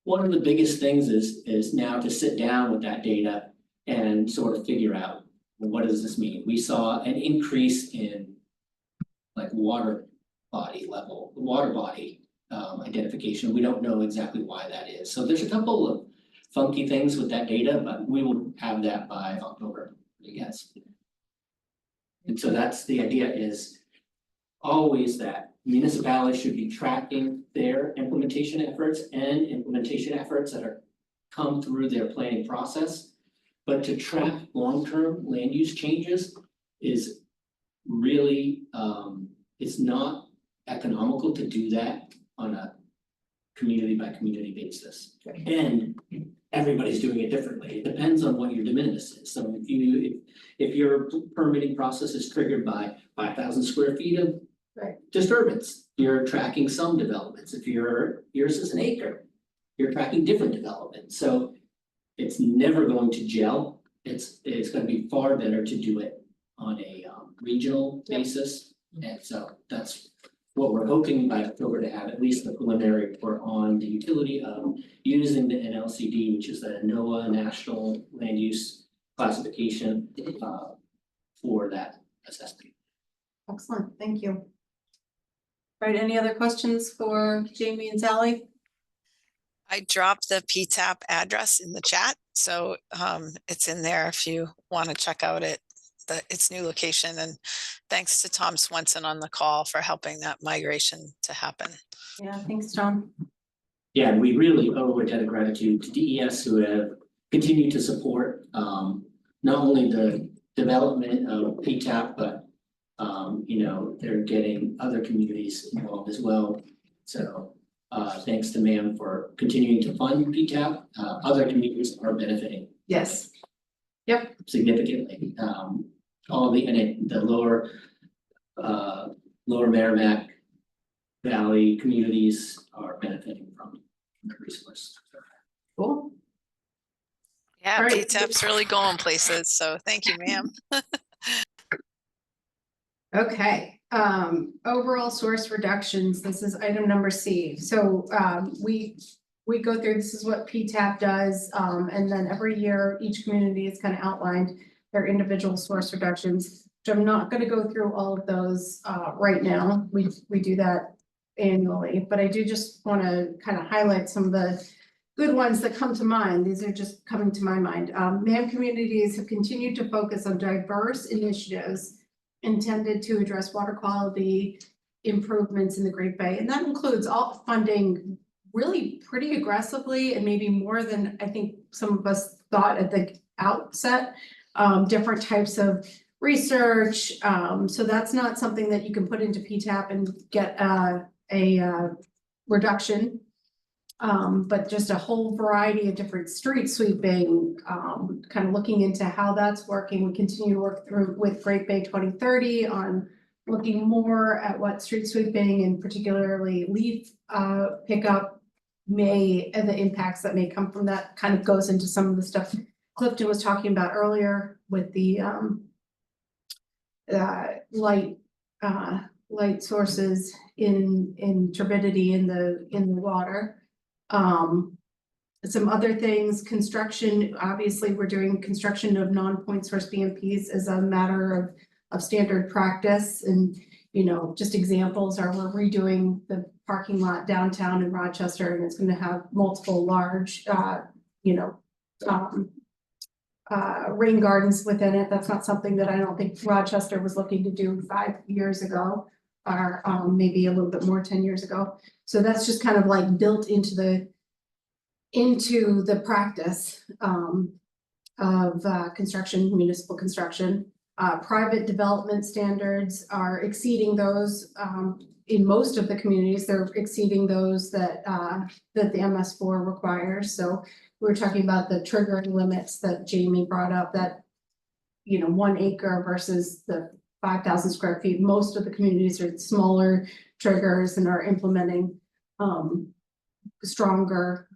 One of the biggest things is now to sit down with that data and sort of figure out, well, what does this mean? We saw an increase in like water body identification. We don't know exactly why that is. So there's a couple of funky things with that data, but we will have that by October, I guess. And so that's the idea, is always that municipalities should be tracking their implementation efforts and implementation efforts that are come through their planning process. But to track long-term land use changes is really, it's not economical to do that on a community by community basis. And everybody's doing it differently. It depends on what your de minimis is. So if your permitting process is triggered by 5,000 square feet of disturbance, you're tracking some developments. If yours is an acre, you're tracking different developments. So it's never going to gel. It's going to be far better to do it on a regional basis. And so that's what we're hoping by October, to have at least the preliminary report on the utility of using the NLCD, which is the NOAA National Land Use Classification, for that assessment. Excellent, thank you. All right, any other questions for Jamie and Sally? I dropped the PTAP address in the chat, so it's in there if you want to check out its new location. And thanks to Tom Swenson on the call for helping that migration to happen. Yeah, thanks, Tom. Yeah, and we really owe a debt of gratitude to DES, who have continued to support not only the development of PTAP, but they're getting other communities involved as well. So thanks to MAM for continuing to fund PTAP. Other communities are benefiting. Yes. Yep. Significantly. All the lower Merrimack Valley communities are benefiting from the resource. Cool. Yeah, All right. PTAP's really going places. So thank you, ma'am. Okay, overall source reductions, this is item number C. So we go through, this is what PTAP does, and then every year each community is kind of outlined their individual source reductions. So I'm not going to go through all of those right now. We do that annually, but I do just want to kind of highlight some of the good ones that come to mind. These are just coming to my mind. MAM communities have continued to focus on diverse initiatives intended to address water quality improvements in the Great Bay. And that includes all funding really pretty aggressively, and maybe more than I think some of us thought at the outset, different types of research. So that's not something that you can put into PTAP and get a reduction. But just a whole variety of different street sweeping, kind of looking into how that's working. We continue to work through with Great Bay 2030 on looking more at what street sweeping and particularly leaf pickup and the impacts that may come from that. Kind of goes into some of the stuff Clifton was talking about earlier with the light sources in turbidity in the water. Some other things, construction, obviously we're doing construction of non-point source BMPs as a matter of standard practice. And, just examples are we're redoing the parking lot downtown in Rochester, and it's going to have multiple large, rain gardens within it. That's not something that I don't think Rochester was looking to do 5 years ago, or maybe a little bit more 10 years ago. So that's just kind of like built into the practice of construction, municipal construction. Private development standards are exceeding those in most of the communities, they're exceeding those that that the MS4 requires. So we're talking about the triggering limits that Jamie brought up, that, you know, 1 acre versus the 5,000 square feet. Most of the communities are smaller triggers and are implementing stronger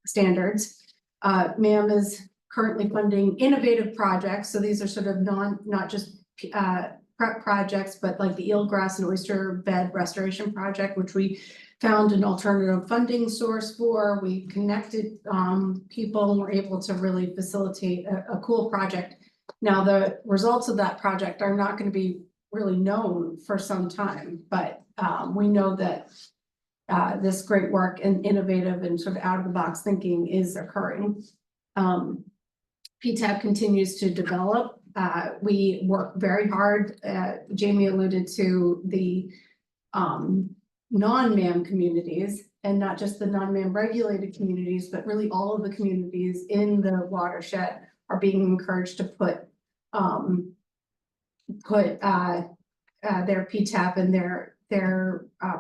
standards. MAM is currently funding innovative projects. So these are sort of not just prep projects, but like the eelgrass and oyster bed restoration project, which we found an alternative funding source for. We connected people and were able to really facilitate a cool project. Now, the results of that project are not going to be really known for some time, but we know that this great work and innovative and sort of out of the box thinking is occurring. PTAP continues to develop. We work very hard. Jamie alluded to the non-MAM communities, and not just the non-MAM regulated communities, but really all of the communities in the watershed are being encouraged to put their PTAP and their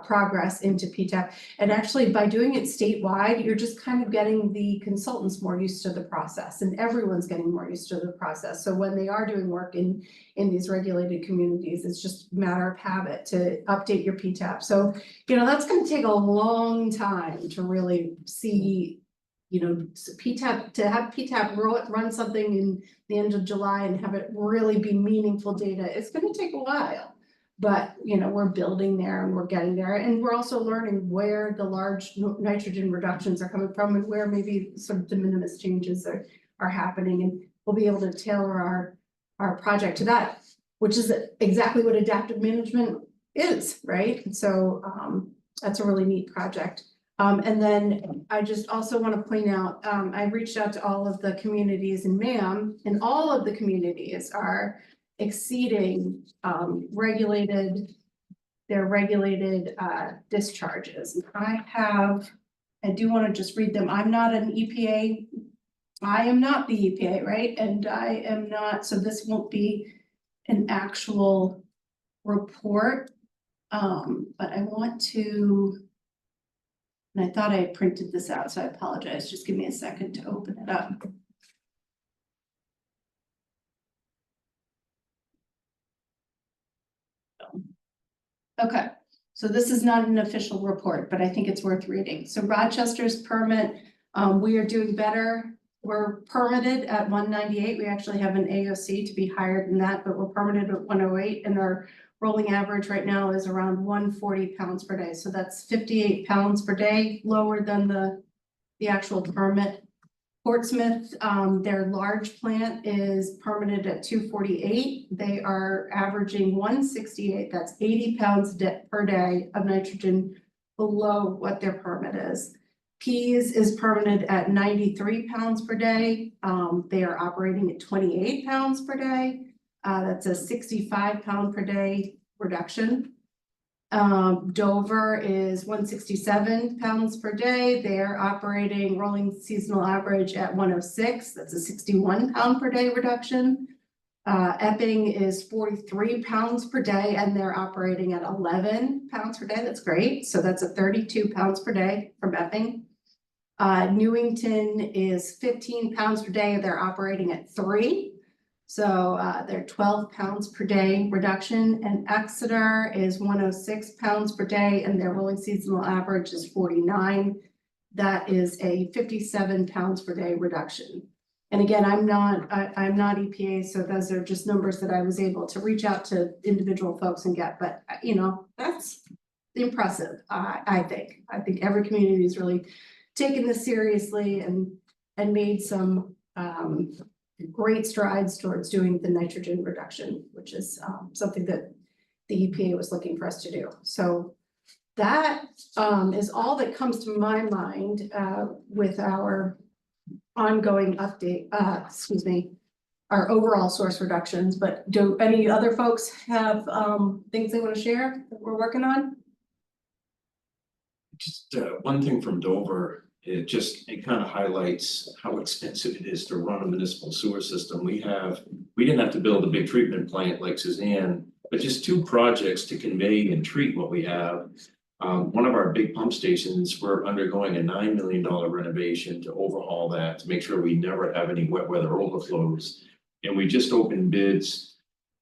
progress into PTAP. And actually, by doing it statewide, you're just kind of getting the consultants more used to the process, and everyone's getting more used to the process. So when they are doing work in these regulated communities, it's just a matter of habit to update your PTAP. So, you know, that's going to take a long time to really see, you know, PTAP, to have PTAP run something in the end of July and have it really be meaningful data. It's going to take a while. But, you know, we're building there and we're getting there. And we're also learning where the large nitrogen reductions are coming from and where maybe some de minimis changes are happening. And we'll be able to tailor our project to that, which is exactly what adaptive management is, right? And so that's a really neat project. And then I just also want to point out, I reached out to all of the communities in MAM, and all of the communities are exceeding their regulated discharges. I do want to just read them. I'm not an EPA. I am not the EPA, right? And I am not, so this won't be an actual report. But I want to, and I thought I had printed this out, so I apologize. Just give me a second to open it up. Okay, so this is not an official report, but I think it's worth reading. So Rochester's permit, we are doing better. We're permitted at 198. We actually have an AOC to be higher than that, but we're permitted at 108, and our rolling average right now is around 140 pounds per day. So that's 58 pounds per day, lower than the actual permit. Portsmouth, their large plant is permitted at 248. They are averaging 168. That's 80 pounds per day of nitrogen below what their permit is. Pease is permitted at 93 pounds per day. They are operating at 28 pounds per day. That's a 65 pound per day reduction. Dover is 167 pounds per day. They're operating rolling seasonal average at 106. That's a 61 pound per day reduction. Epping is 43 pounds per day, and they're operating at 11 pounds per day. That's great. So that's a 32 pounds per day from Epping. Newington is 15 pounds per day. They're operating at 3. So they're 12 pounds per day reduction, and Exeter is 106 pounds per day, and their rolling seasonal average is 49. That is a 57 pounds per day reduction. And again, I'm not EPA, so those are just numbers that I was able to reach out to individual folks and get. But you know, that's impressive. I think every community is really taken this seriously and made some great strides towards doing the nitrogen reduction, which is something that the EPA was looking for us to do. So that is all that comes to my mind with our ongoing update, our overall source reductions. But do any other folks have things they want to share that we're working on? Just one thing from Dover, it kind of highlights how expensive it is to run a municipal sewer system. We didn't have to build a big treatment plant like Suzanne but just two projects to convey and treat what we have. One of our big pump stations, we're undergoing a $9 million renovation to overhaul that, to make sure we never have any wet weather overflows. And we just opened bids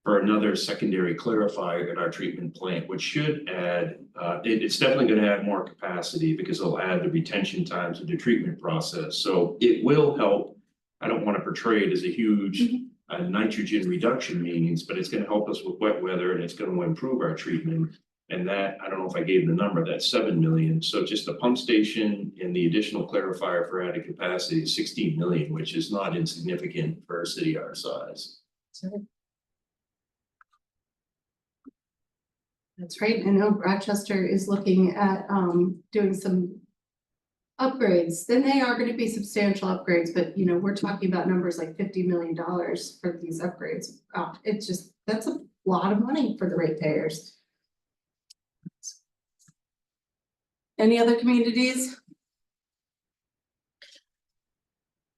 for another secondary clarifier at our treatment plant, which should add, it's definitely gonna add more capacity because it'll add the retention times of the treatment process. So it will help. I don't wanna portray it as a huge nitrogen reduction means, but it's gonna help us with wet weather and it's gonna improve our treatment. And that, I don't know if I gave the number, that's 7 million. So just the pump station and the additional clarifier for added capacity is 16 million, which is not insignificant for a city our size. That's right. I know Rochester is looking at doing some upgrades. Then they are going to be substantial upgrades, but you know, we're talking about numbers like $50 million for these upgrades. It's just, that's a lot of money for the ratepayers. Any other communities?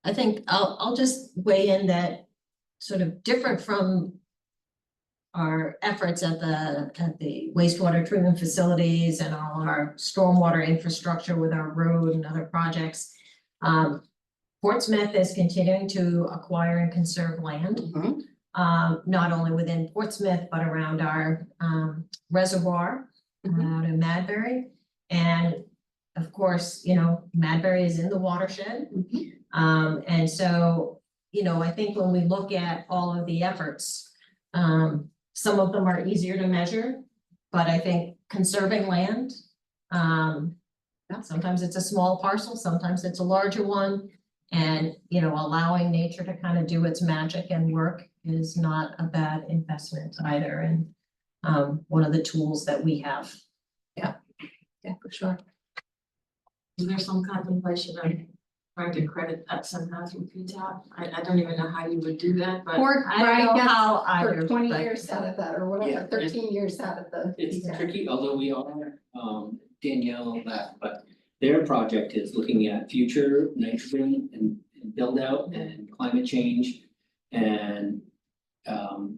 I think I'll just weigh in that sort of different from our efforts at the wastewater treatment facilities and all our stormwater infrastructure with our road and other projects. Portsmouth is continuing to acquire and conserve land, not only within Portsmouth, but around our reservoir out in Madbury. And of course, you know, Madbury is in the watershed. And so, you know, I think when we look at all of the efforts, some of them are easier to measure, but I think conserving land, sometimes it's a small parcel, sometimes it's a larger one. And, you know, allowing nature to kind of do its magic and work is not a bad investment either. And one of the tools that we have. Yeah, for sure. Is there some contemplation of trying to credit that somehow through PTAP? I don't even know how you would do that, but I don't know how for either, 20 but- years out of that or whatever, Yeah, 13 years out of the. It's tricky, although we are, Danielle left, but their project is looking at future nitrogen and build out and climate change. And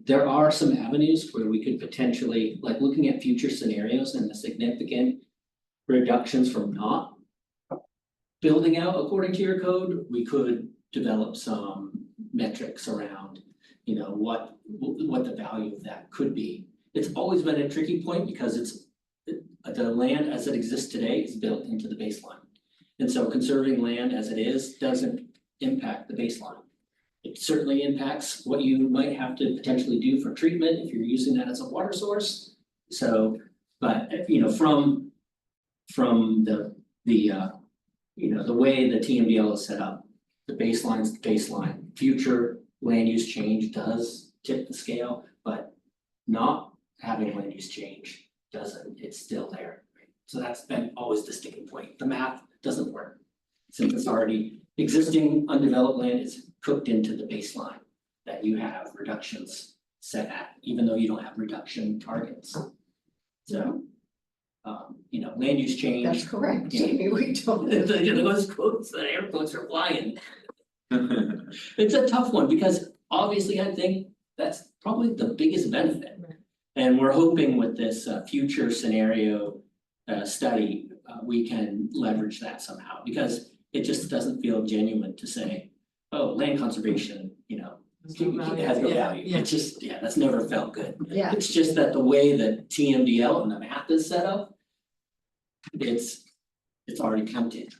there are some avenues where we could potentially, like looking at future scenarios and the significant reductions from not building out according to your code, we could develop some metrics around, you know, what the value of that could be. It's always been a tricky point because it's the land as it exists today is built into the baseline. And so conserving land as it is doesn't impact the baseline. It certainly impacts what you might have to potentially do for treatment if you're using that as a water source. So, but you know, from the you know, the way the TMDL is set up, the baseline's the baseline. Future land use change does tip the scale, but not having land use change doesn't, it's still there. So that's been always the sticking point. The math doesn't work. Since it's already existing undeveloped land is cooked into the baseline that you have reductions set at, even though you don't have reduction targets. So you know, land use change. That's correct, Yeah. Jamie, we don't. Those quotes, the air quotes are flying. It's a tough one because obviously I think that's probably the biggest benefit. And we're hoping with this future scenario study, we can leverage that somehow because it just doesn't feel genuine to say, oh, land conservation, you know, it has no value. Yeah. It's just, yeah, that's never felt good. Yeah. It's just that the way that TMDL and the math is set up, it's already counted.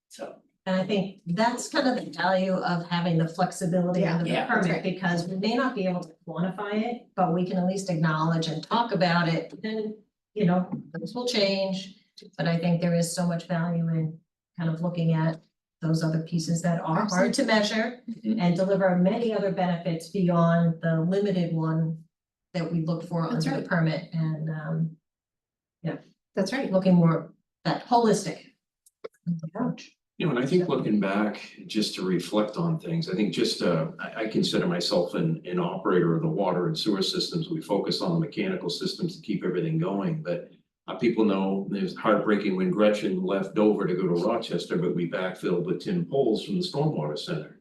So. And I think that's kind of the value of having the flexibility under the Yeah, that's permit, because we may not be able to quantify it, but we can at least acknowledge and talk about it. And, you know, things will change, but I think there is so much value in kind of looking at those other pieces that are hard to measure and deliver many other benefits beyond the limited one that we look for That's under the right. permit. And yeah, That's right. looking more that holistic approach. You know, and I think looking back, just to reflect on things, I think just, I consider myself an operator of the water and sewer systems. We focus on the mechanical systems to keep everything going, but people know it was heartbreaking when Gretchen left Dover to go to Rochester, but we backfilled with tin poles from the stormwater center.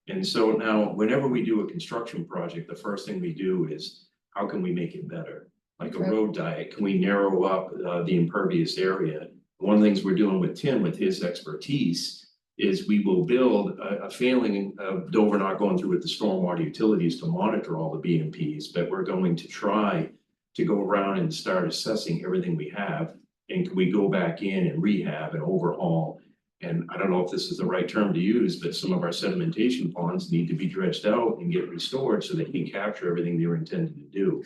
And so now, whenever we do a construction project, the first thing we do is how can we make it better? Like a Right. road diet, can we narrow up the impervious area? One of the things we're doing with Tim, with his expertise, is we will build a failing of Dover not going through with the stormwater utilities to monitor all the BMPs, but we're going to try to go around and start assessing everything we have. And can we go back in and rehab and overhaul? And I don't know if this is the right term to use, but some of our sedimentation ponds need to be dredged out and get restored so they can capture everything they were intended to do.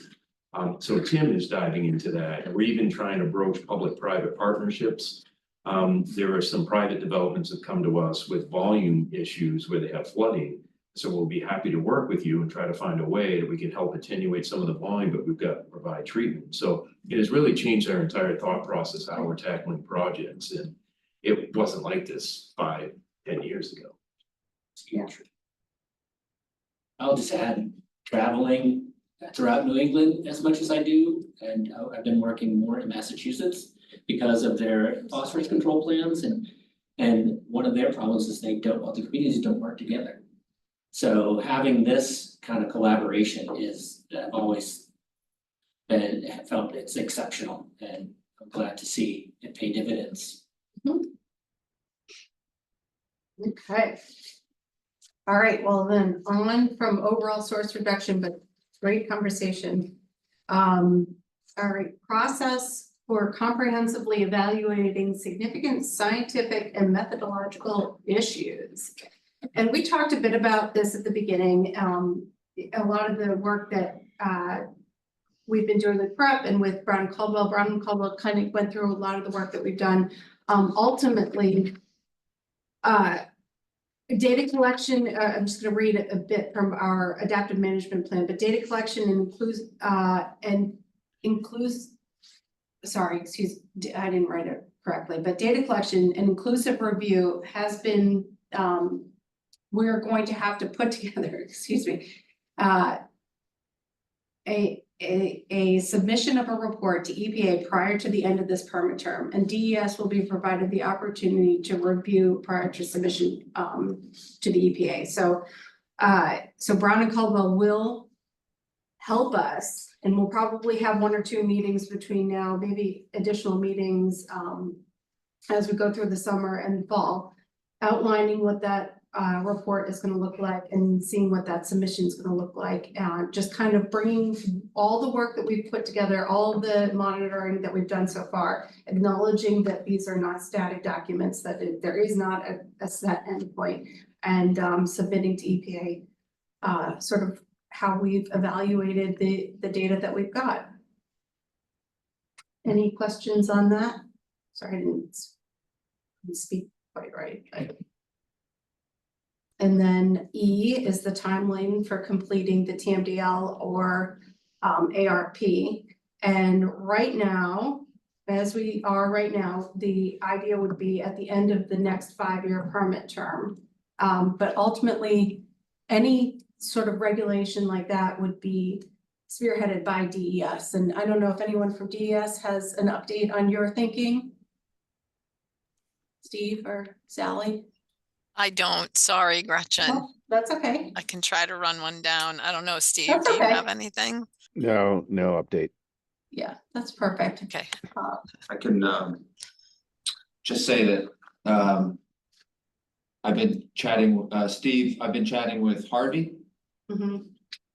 So Tim is diving into that, and we're even trying to broach public-private partnerships. There are some private developments that come to us with volume issues where they have flooding. So we'll be happy to work with you and try to find a way that we can help attenuate some of the volume, but we've got to provide treatment. So it has really changed our entire thought process, how we're tackling projects, and it wasn't like this 5, 10 years ago. Yeah. I'll just add, traveling throughout New England as much as I do, and I've been working more in Massachusetts because of their phosphorus control plans, and one of their problems is the communities don't work together. So having this kind of collaboration is, I've always felt it's exceptional, and I'm glad to see it pay dividends. Okay. All right, well then, on from overall source reduction, but great conversation. All right, process for comprehensively evaluating significant scientific and methodological issues. And we talked a bit about this at the beginning. A lot of the work that we've been doing with PREP and with Brown and Caldwell. Brown and Caldwell kind of went through a lot of the work that we've done. Ultimately, data collection, I'm just going to read a bit from our adaptive management plan, but data collection sorry, excuse, I didn't write it correctly, but data collection and inclusive review has been, we're going to have to put together, excuse me, a submission of a report to EPA prior to the end of this permit term, and DES will be provided the opportunity to review prior to submission to the EPA. So Brown and Caldwell will help us, and we'll probably have 1 or 2 meetings between now, maybe additional meetings as we go through the summer and fall, outlining what that report is going to look like and seeing what that submission is going to look like. Just kind of bringing all the work that we've put together, all the monitoring that we've done so far, acknowledging that these are not static documents, that there is not a set endpoint, and submitting to EPA sort of how we've evaluated the data that we've got. Any questions on that? Sorry, I didn't speak quite right. And then E is the timeline for completing the TMDL or ARP. And right now, as we are right now, the idea would be at the end of the next 5-year permit term. But ultimately, any sort of regulation like that would be spearheaded by DES. And I don't know if anyone from DES has an update on your thinking. Steve or Sally? I don't, sorry, Gretchen. Oh, that's okay. I can try to run one down. I don't know, Steve, That's do you okay. have anything? No update. Yeah, that's perfect. Okay. I can just say that I've been chatting, Steve, I've been chatting with Harvey. Mhm.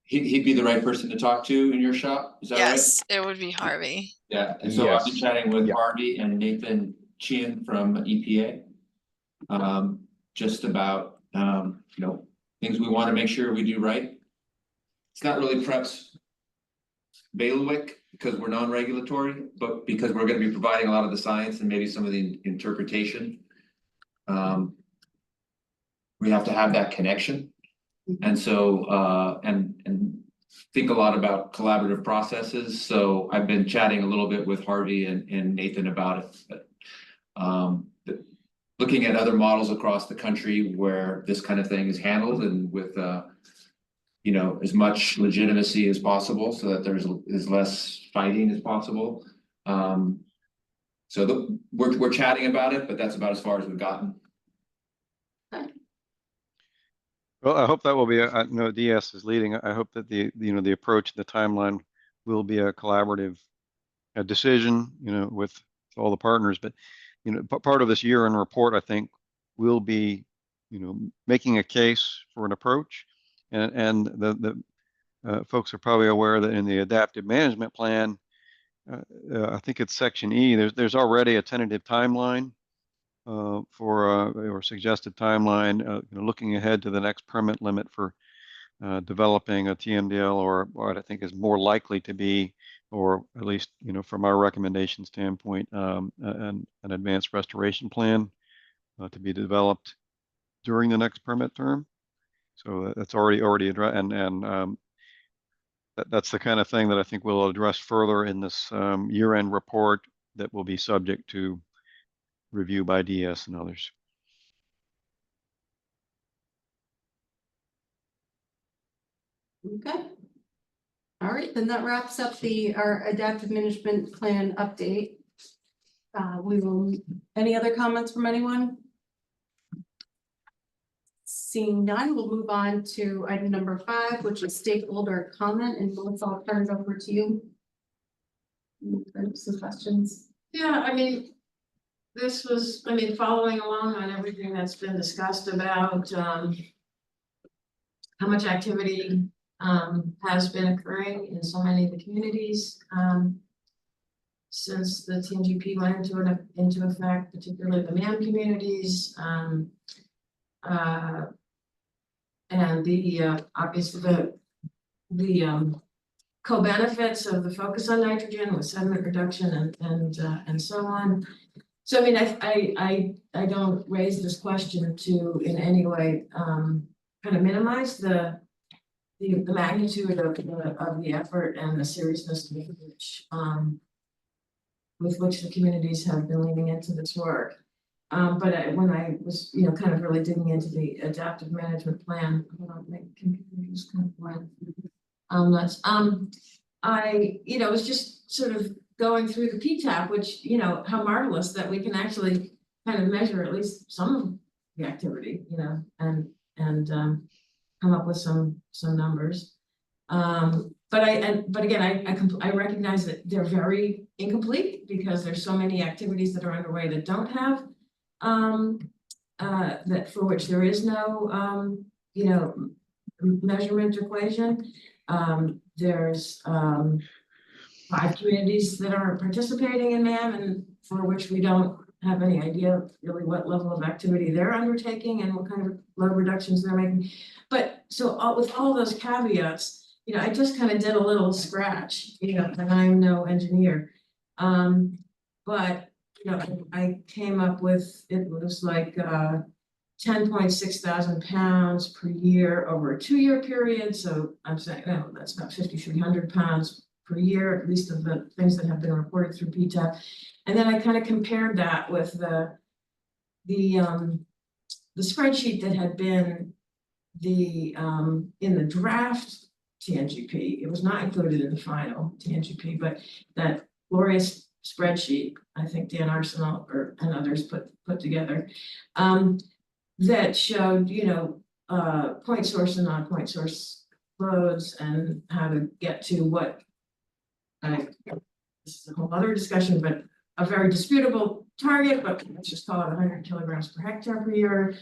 He'd be the right person to talk to in your shop, is that right? Yes, it would be Harvey. Yeah, and so I've been Yes. chatting with Yeah. Harvey and Nathan Sheehan from EPA. Just about, things we want to make sure we do right. It's not really PREP's bailiwick because we're non-regulatory, but because we're going to be providing a lot of the science and maybe some of the interpretation. We have to have that connection. And so, and think a lot about collaborative processes. So I've been chatting a little bit with Harvey and Nathan about it. But, looking at other models across the country where this kind of thing is handled and with, as much legitimacy as possible so that there's as less fighting as possible. So we're chatting about it, but that's about as far as we've gotten. Well, I hope that will be, DS is leading. I hope that the approach, the timeline will be a collaborative decision, with all the partners. But, part of this year-end report, I think, will be, making a case for an approach. And the folks are probably aware that in the adaptive management plan, I think it's section E, there's already a tentative timeline or suggested timeline, looking ahead to the next permit limit for developing a TMDL, or what I think is more likely to be, or at least, from our recommendation standpoint, an advanced restoration plan to be developed during the next permit term. So that's already addressed, and that's the kind of thing that I think we'll address further in this year-end report that will be subject to review by DS and others. Okay. All right, then that wraps up our adaptive management plan update. Any other comments from anyone? Seeing none, we'll move on to item number 5, which is stakeholder comment, and Melissa, I'll turn it over to you. Some questions. Yeah, I mean, this was, following along on everything that's been discussed about how much activity has been occurring in so many of the communities since the TNGP went into effect, particularly the MAM communities, and the obviously the co-benefits of the focus on nitrogen with sediment reduction and so on. So I don't raise this question to in any way kind of minimize the magnitude of the effort and the seriousness with which the communities have been leaning into this work. But when I was, kind of really digging into the adaptive management plan, just kind of blank. I, was just sort of going through the PTAP, which, how marvelous that we can actually kind of measure at least some of the activity, and come up with some numbers. But again, I recognize that they're very incomplete because there's so many activities that are underway that don't have that for which there is no measurement equation. There's 5 communities that are participating in MAM and for which we don't have any idea really what level of activity they're undertaking and what kind of load reductions they're making. But so with all those caveats, I just kind of did a little scratch, and I'm no engineer. But I came up with, it was like 10.6 thousand pounds per year over a 2-year period. So I'm saying, that's about 5,300 pounds per year, at least of the things that have been reported through PTAP. And then I kind of compared that with the spreadsheet that had been in the draft TNGP. It was not included in the final TNGP, but that glorious spreadsheet, I think Dan Arsenal and others put together, that showed, point source and non-point source loads and how to get to what, this is a whole other discussion, but a very disputable target, but let's just call it 100 kilograms per hectare per year.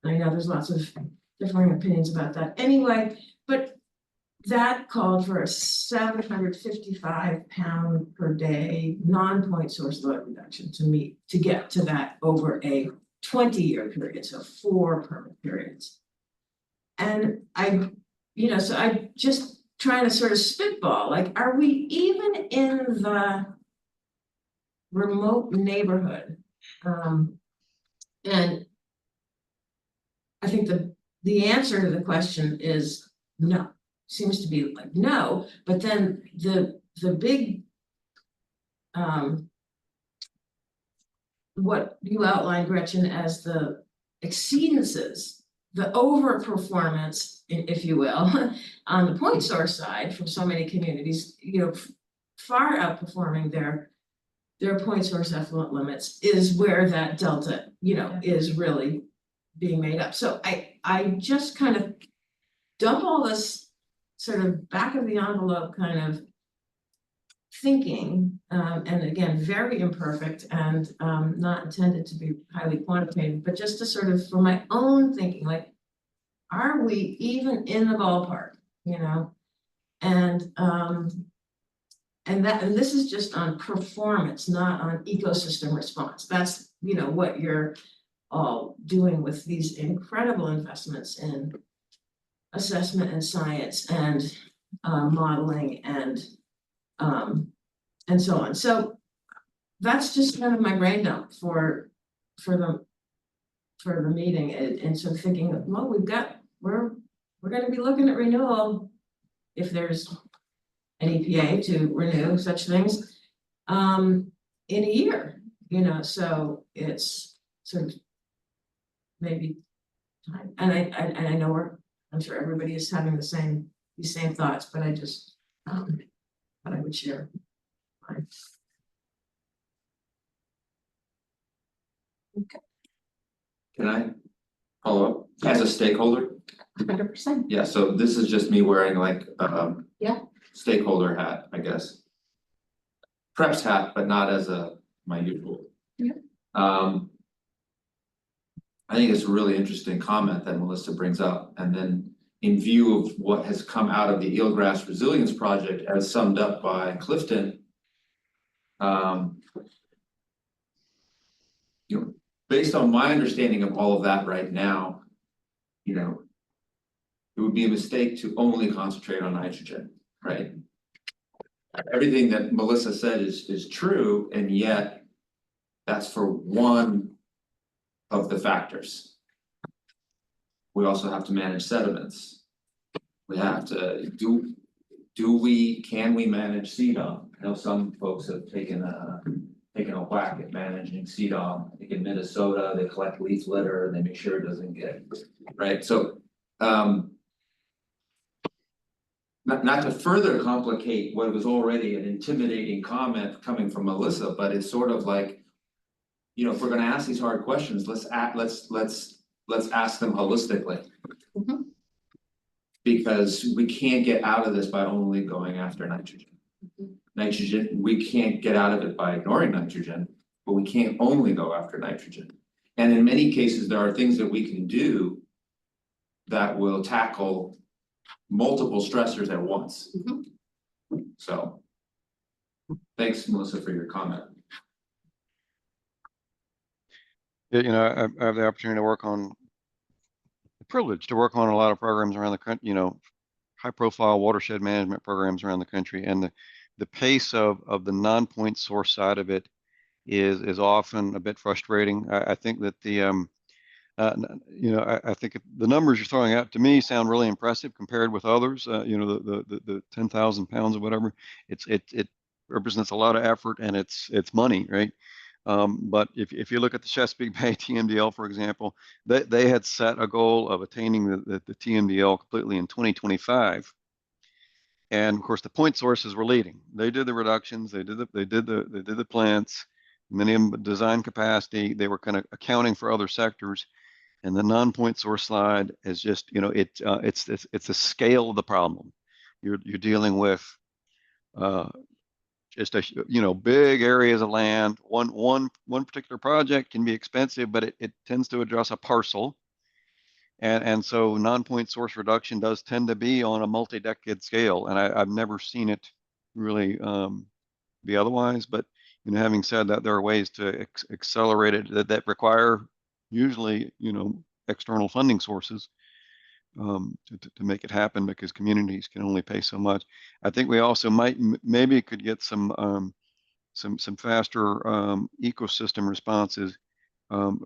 I know there's lots of differing opinions about that anyway, but that called for a 755 pound per day non-point source load reduction to get to that over a 20-year period, so 4 permit periods. And so I just trying to sort of spitball, like, are we even in the remote neighborhood? And I think the answer to the question is no. Seems to be like no, but then the big what you outlined, Gretchen, as the exceedances, the overperformance, if you will, on the point source side from so many communities, far outperforming their point source effluent limits is where that delta, is really being made up. So I just kind of dump all this sort of back of the envelope kind of thinking, and again, very imperfect and not intended to be highly quantitative, but just to sort of, for my own thinking, like, are we even in the ballpark, you know? And this is just on performance, not on ecosystem response. That's, you know, what you're all doing with these incredible investments in assessment and science and modeling and so on. So that's just kind of my brain dump for the meeting, and so thinking, well, we're gonna be looking at renewal if there's an EPA to renew such things in a year, you know, so it's sort of maybe time. And I know I'm sure everybody is having these same thoughts, but I just thought I would share mine. Okay. Can I follow up as a stakeholder? 100%. Yeah, so this is just me wearing like Yeah. stakeholder hat, I guess. Preps hat, but not as my usual. Yeah. I think it's a really interesting comment that Melissa brings up, and then in view of what has come out of the Eelgrass Resilience Project as summed up by Clifton. You know, based on my understanding of all of that right now, you know, it would be a mistake to only concentrate on nitrogen, right? Everything that Melissa said is true, and yet that's for one of the factors. We also have to manage sediments. We have to can we manage CDOM? I know some folks have taken a whack at managing CDOM. I think in Minnesota, they collect leaf litter and they make sure it doesn't get, right? So not to further complicate what was already an intimidating comment coming from Melissa, but it's sort of like, you know, if we're gonna ask these hard questions, let's ask them holistically. Mm-hmm. Because we can't get out of this by only going after nitrogen. Mm-hmm. Nitrogen, we can't get out of it by ignoring nitrogen, but we can't only go after nitrogen. And in many cases, there are things that we can do that will tackle multiple stressors at once. Mm-hmm. So thanks, Melissa, for your comment. Yeah, you know, I have the opportunity to work on, the privilege to work on a lot of programs around the country, you know, high profile watershed management programs around the country, and the pace of the non-point source side of it is often a bit frustrating. I think that the you know, I think the numbers you're throwing out to me sound really impressive compared with others. You know, the 10,000 pounds or whatever. It represents a lot of effort, and it's money, right? But if you look at the Chesapeake Bay TMDL, for example, they had set a goal of attaining the TMDL completely in 2025. And of course, the point sources were leading. They did the reductions, they did the plants, many of them design capacity. They were kind of accounting for other sectors. And the non-point source slide is just, you know, it's the scale of the problem. You're dealing with just you know, big areas of land. One particular project can be expensive, but it tends to address a parcel. And so non-point source reduction does tend to be on a multi-decade scale, and I've never seen it really be otherwise. But you know, having said that, there are ways to accelerate it that require usually, you know, external funding sources to make it happen, because communities can only pay so much. I think we also maybe could get some faster ecosystem responses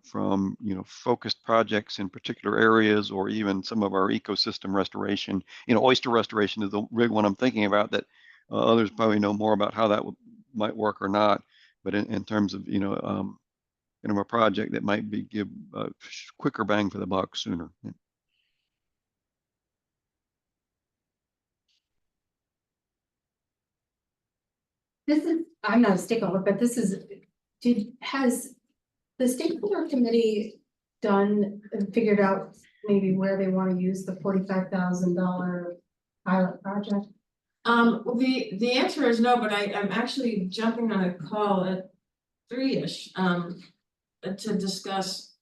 from, you know, focused projects in particular areas, or even some of our ecosystem restoration. You know, oyster restoration is the big one I'm thinking about, that others probably know more about how that might work or not. But in terms of, you know, kind of a project that might give a quicker bang for the buck sooner. I'm not a stakeholder, but has the stakeholder committee figured out maybe where they want to use the $45,000 pilot project? Well, the answer is no, but I'm actually jumping on a call at 3-ish, to discuss,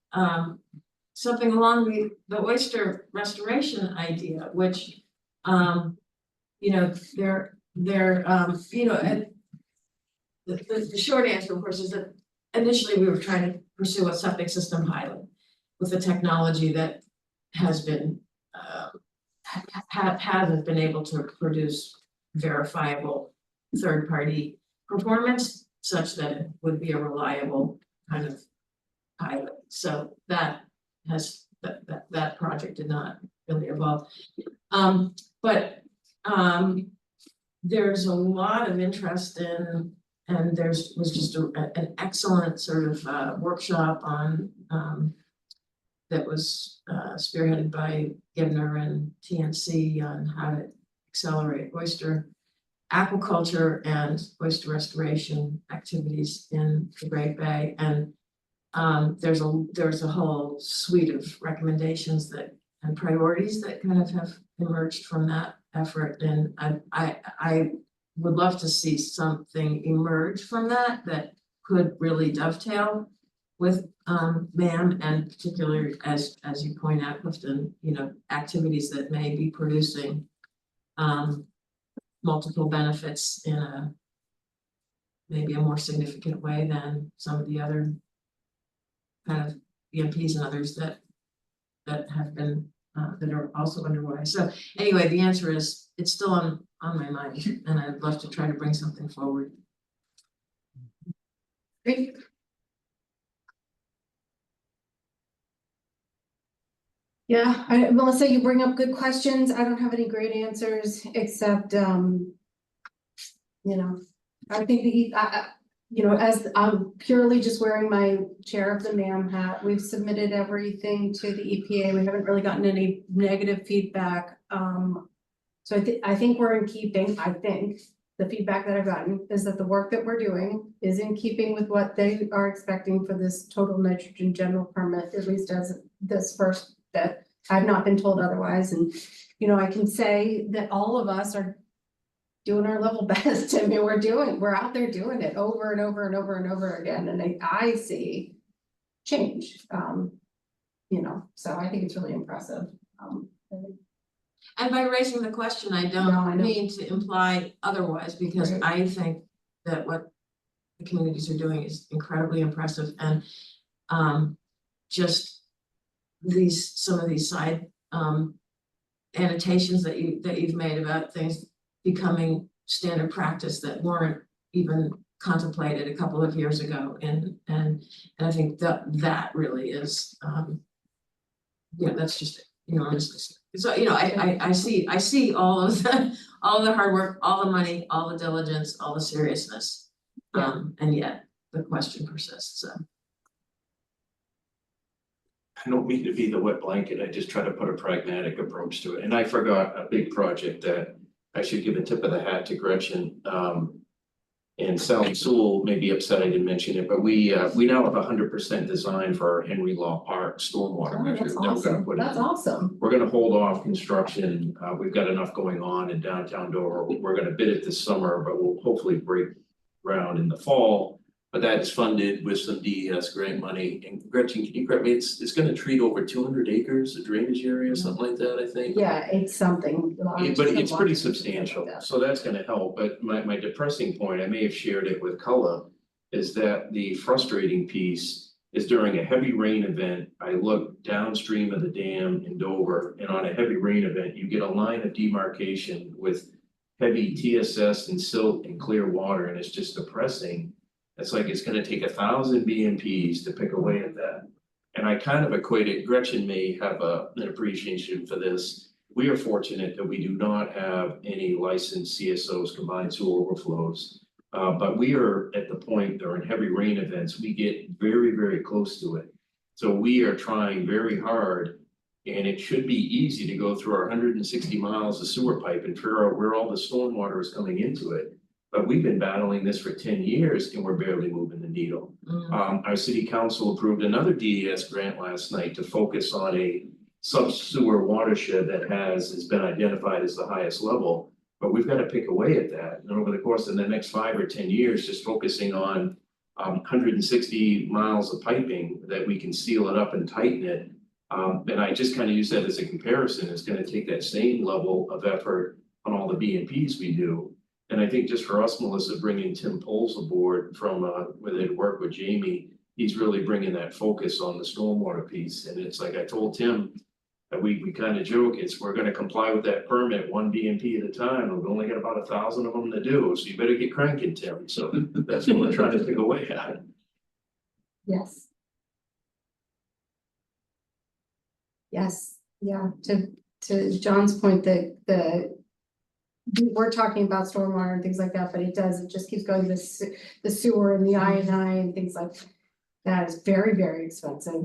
something along the oyster restoration idea, which, you know, and the short answer, of course, is that initially we were trying to pursue a septic system pilot with a technology that has been, hasn't been able to produce verifiable third-party performance such that it would be a reliable kind of pilot. So that project did not really evolve. There's a lot of interest in, and was just an excellent sort of workshop on that was spearheaded by Gibner and TNC on how to accelerate oyster aquaculture and oyster restoration activities in the Great Bay. And there's a whole suite of recommendations and priorities that kind of have emerged from that effort. And I would love to see something emerge from that could really dovetail with MAM, and particularly as you point out, Clifton, you know, activities that may be producing multiple benefits in maybe a more significant way than some of the other kind of BMPs and others that have been that are also underway. So anyway, the answer is it's still on my mind, and I'd love to try to bring something forward. Great. Yeah, Melissa, you bring up good questions. I don't have any great answers except, you know, I think you know, as I'm purely just wearing my chair of the MAM hat, we've submitted everything to the EPA. We haven't really gotten any negative feedback. So I think we're in keeping. I think the feedback that I've gotten is that the work that we're doing is in keeping with what they are expecting for this total nitrogen general permit, at least as this first bit. I've not been told otherwise. And, you know, I can say that all of us are doing our level best. I mean, we're out there doing it over and over and over and over again. And I see change, you know, so I think it's really impressive. And by raising the question, I don't mean to imply otherwise, because I think that what the communities are doing is incredibly impressive, and just some of these side annotations that you've made about things becoming standard practice that weren't even contemplated a couple of years ago, and I think that really is you know, that's just enormous. So, you know, I see all of the hard work, all the money, all the diligence, all the seriousness, and yet the question persists. So. I don't mean to be the wet blanket, I just try to put a pragmatic approach to it, and I forgot a big project that I should give a tip of the hat to Gretchen. And Sally Sewell may be upset I didn't mention it, but we now have 100% design for our Henry Law Park stormwater measure. That's that we're gonna awesome. put in. That's awesome. We're gonna hold off construction. We've got enough going on in downtown Dover. We're gonna bid it this summer, but we'll hopefully break ground in the fall. But that's funded with some DES grant money. And Gretchen, can you correct me? It's gonna treat over 200 acres of drainage area, something like that, I think. Yeah, it's something. But it's pretty substantial, so that's gonna help. But my depressing point, I may have shared it with Culla, is that the frustrating piece is during a heavy rain event, I look downstream of the dam in Dover, and on a heavy rain event, you get a line of demarcation with heavy TSS and silt and clear water, and it's just depressing. It's like it's gonna take 1,000 BMPs to pick away at that. And I kind of equate it, Gretchen may have an appreciation for this. We are fortunate that we do not have any licensed CSOs, combined sewer overflows. But we are at the point during heavy rain events, we get very, very close to it. So we are trying very hard, and it should be easy to go through our 160 miles of sewer pipe and figure out where all the stormwater is coming into it. But we've been battling this for 10 years and we're barely moving the needle. Our city council approved another DES grant last night to focus on a sub-sewer watershed that has been identified as the highest level. But we've got to pick away at that, and over the course of the next 5 or 10 years, just focusing on 160 miles of piping that we can seal it up and tighten it. And I just kind of use that as a comparison. It's going to take that same level of effort on all the BMPs we do. And I think just for us, Melissa, bringing Tim Poles aboard from where they'd work with Jamie, he's really bringing that focus on the stormwater piece. And it's like I told Tim, that we kind of joke, we're going to comply with that permit one BMP at a time. We've only got about 1,000 of them to do, so you better get cranking, Tim. So that's what we're trying to pick away at. Yes. Yes, yeah, to John's point, we're talking about stormwater and things like that, but it just keeps going, the sewer and the I&I and things like that is very, very expensive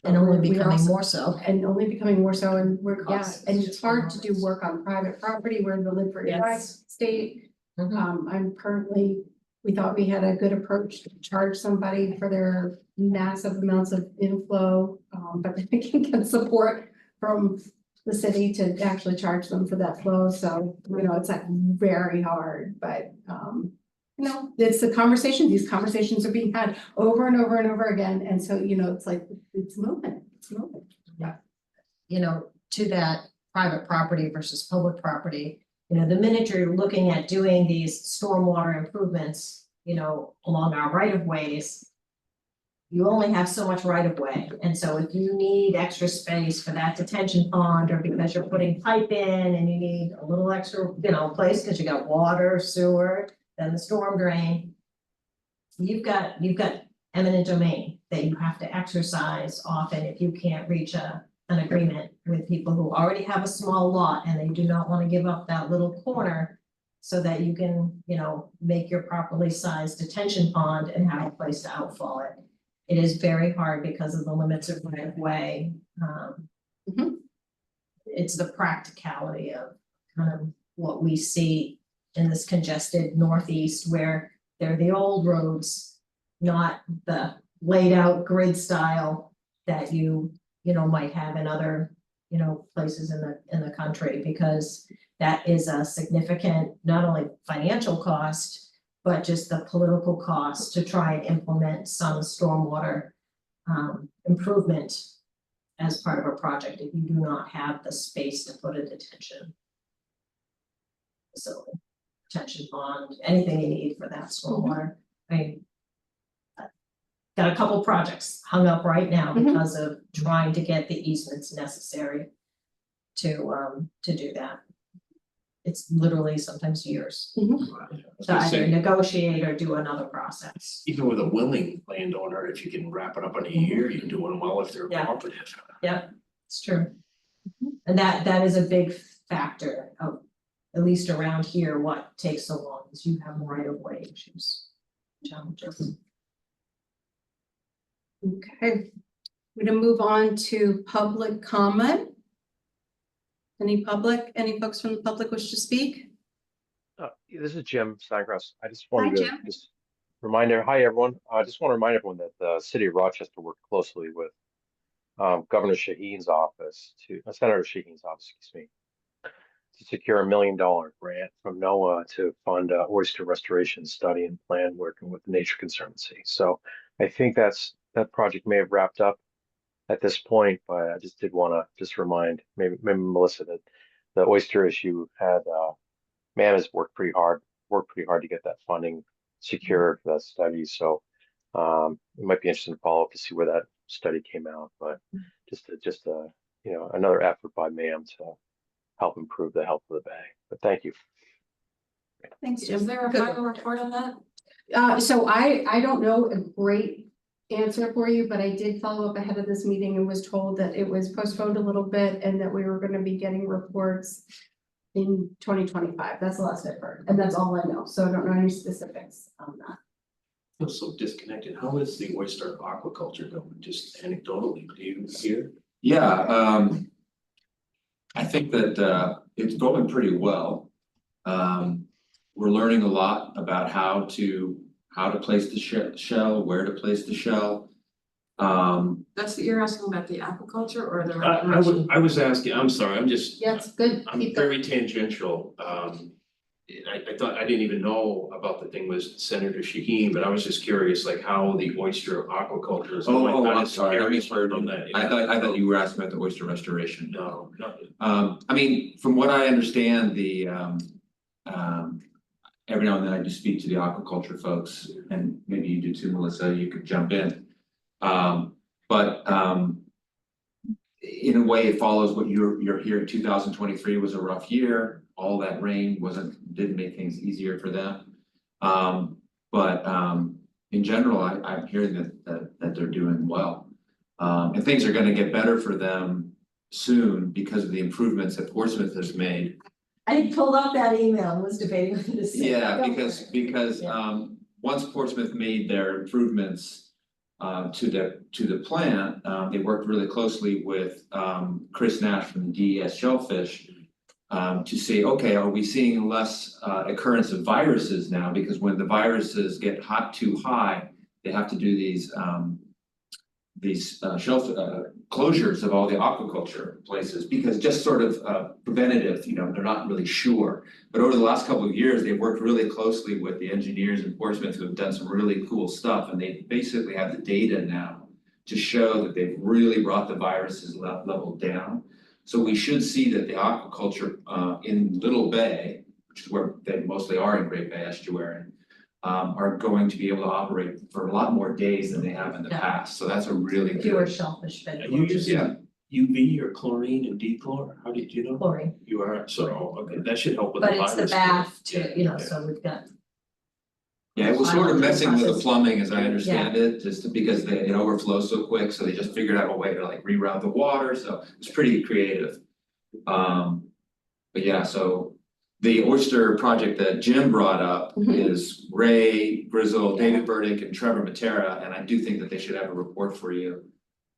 and only we becoming also- more so. And only becoming more so, and Costs, and it's it's hard to do enormous. work on private property, we're in the live free Yes. state. Mhm. I'm currently, we thought we had a good approach to charge somebody for their massive amounts of inflow. But they can get support from the city to actually charge them for that flow, so, it's like very hard, but, it's the conversation, these conversations are being had over and over and over again, and so, it's like, it's moving. To that private property versus public property, the minute you're looking at doing these stormwater improvements, along our right of ways, you only have so much right of way. And so if you need extra space for that detention pond, or because you're putting pipe in and you need a little extra, place because you got water, sewer, then the storm drain, you've got eminent domain that you have to exercise often if you can't reach an agreement with people who already have a small lot and they do not want to give up that little corner so that you can, make your properly sized detention pond and have a place to outfall it. It is very hard because of the limits of right of way. It's the practicality of kind of what we see in this congested northeast where they're the old roads, not the laid out grid style that you might have in other, places in the country, because that is a significant, not only financial cost, but just the political cost to try and implement some stormwater improvement as part of a project if you do not have the space to put a detention facility, detention pond, anything you need for that stormwater. I mean, got a couple projects hung up right now because of trying to get the easements necessary to do that. It's literally sometimes years to either negotiate or do another process. Even with a willing landowner, if you can wrap it up in a year, you're doing well if they're Yeah. cooperative. Yep, it's true. And that is a big factor of, at least around here, what takes so long is you have right of way issues, challenges. Okay, we're gonna move on to public comment. Any folks from the public wish to speak? This is Jim Steincross. I just Hi, wanted to Jim. just hi everyone. I just want to remind everyone that the city of Rochester worked closely with Governor Shaheen's office Senator Shaheen's office, to secure $1 million grant from NOAA to fund oyster restoration study and plan working with the Nature Conservancy. So I think that project may have wrapped up at this point, but I just did want to just remind maybe Melissa that the oyster issue had MAM has worked pretty hard to get that funding secured for that study. So it might be interesting to follow up to see where that study came out, but just another effort by MAM to help improve the health of the bay. But thank you. Thanks, Jim. Is there a final report on that? So I don't know a great answer for you, but I did follow up ahead of this meeting and was told that it was postponed a little bit and that we were gonna be getting reports in 2025. That's the last I've heard, and that's all I know. So I don't know any specifics on that. Feel so disconnected. How is the oyster aquaculture going? Just anecdotally, do you hear? Yeah, I think that it's going pretty well. We're learning a lot about how to place the shell, where to place the shell. That's, you're asking about the aquaculture or the I recreation? I was asking, I'm sorry, I'm just. Yeah, it's good. I'm Keep going. very tangential, I thought, I didn't even know about the thing with Senator Shaheen, but I was just curious, like how the oyster aquaculture is. going. Oh, I I'm just sorry, I curious misheard from you. that, I thought you were asking about the oyster restoration. No, nothing. I mean, from what I understand, every now and then I do speak to the aquaculture folks, and maybe you do too, Melissa, you could jump in. But in a way, it follows what you're hearing. 2023 was a rough year. All that rain didn't make things easier for them. But in general, I'm hearing that they're doing well. And things are gonna get better for them soon because of the improvements that Portsmouth has made. I pulled up that email and was debating what to say. Yeah, Go because for it. once Portsmouth made their improvements to the plant, they worked really closely with Chris Nash from the DES Shellfish to say, okay, are we seeing less occurrence of viruses now? Because when the viruses get too high, they have to do these shelf closures of all the aquaculture places, because just sort of preventative, they're not really sure. But over the last couple of years, they've worked really closely with the engineers in Portsmouth who have done some really cool stuff, and they basically have the data now to show that they've really brought the viruses level down. So we should see that the aquaculture in Little Bay, which is where they mostly are in Great Bay Estuary, are going to be able to operate for a lot more days than they have in the past. So that's a really good. Fewer shellfish fed. Are you using Yeah. UV or chlorine and dechlor? How did you know? Chlorine, You are, so, okay, that should help with the but virus. it's the bath Yeah, too, so we've got. Yeah, it was sort of messing with the Process. plumbing, as I understand it, because it overflows so quick, so they just figured out a way to like reroute the water, so it's pretty creative. But yeah, so the oyster project that Jim brought up is Ray Grizzle, David Burdick, and Trevor Matera, and I do think that they should have a report for you.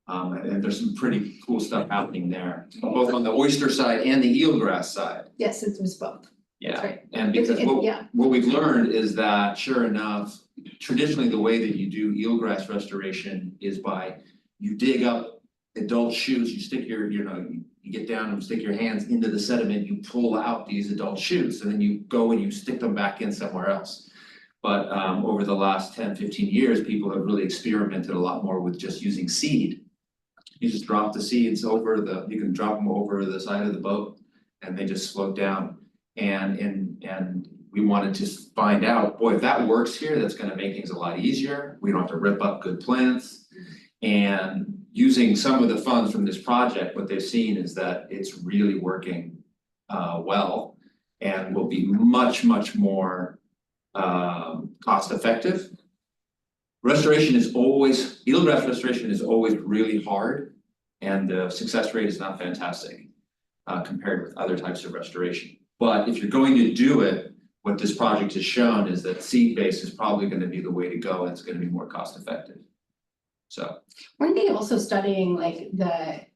And there's some pretty cool stuff happening there, both on the oyster side and the eelgrass side. Yes, it was both. Yeah, right. and because Yeah. what we've learned is that, sure enough, traditionally, the way that you do eelgrass restoration is by you dig up adult shoots, you stick you get down and stick your hands into the sediment, you pull out these adult shoots, and then you go and you stick them back in somewhere else. But over the last 10-15 years, people have really experimented a lot more with just using seed. You just drop the seeds you can drop them over the side of the boat, and they just float down. And we wanted to find out, boy, if that works here, that's gonna make things a lot easier. We don't have to rip up good plants. And using some of the funds from this project, what they've seen is that it's really working well and will be much, much more cost effective. Eelgrass restoration is always really hard, and the success rate is not fantastic compared with other types of restoration. But if you're going to do it, what this project has shown is that seed base is probably gonna be the way to go, and it's gonna be more cost effective. So, Weren't they also studying like the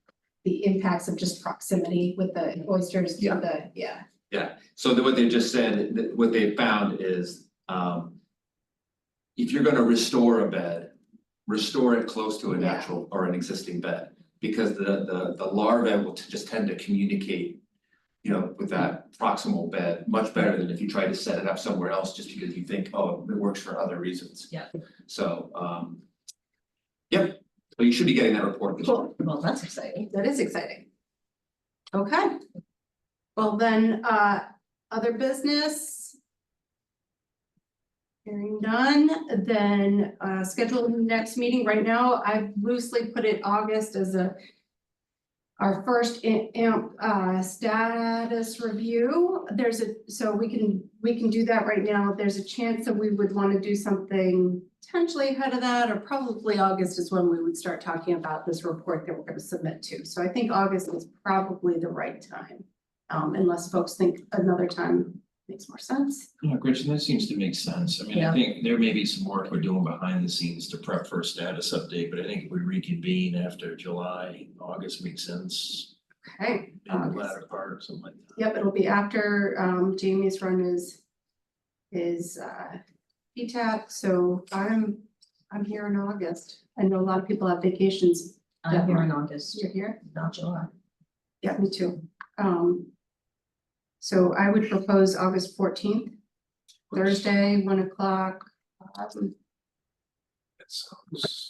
impacts of just proximity with the oysters to the, yeah, so what they just said, what they found is, if you're gonna restore a bed, restore it close to a natural or an existing bed. Because the larvae will just tend to communicate, with that proximal bed much better than if you try to set it up somewhere else just because you think, oh, it works for other reasons. Yeah. So, yep, so you should be getting that report. cool. Well, that's exciting. That is exciting. Okay. Well, then, other business. Hearing none, then schedule the next meeting. Right now, I've loosely put it August as our first status review. So we can do that right now. There's a chance that we would want to do something potentially ahead of that, or probably August is when we would start talking about this report that we're going to submit to. So I think August is probably the right time, unless folks think another time makes more sense. Yeah, Gretchen, that seems to make sense. I mean, I think there may be some work we're doing behind the scenes to prep for a status update, but I think if we reconvene after July, August makes sense. Okay. In the latter part, something like that. Yep, it'll be after Jamie's run is PTAP, so I'm I'm here in August. I know a lot of people have vacations. I'm here in August, You're here? not July. Yeah, me too. So I would propose August 14th, Thursday, 1 o'clock. That sounds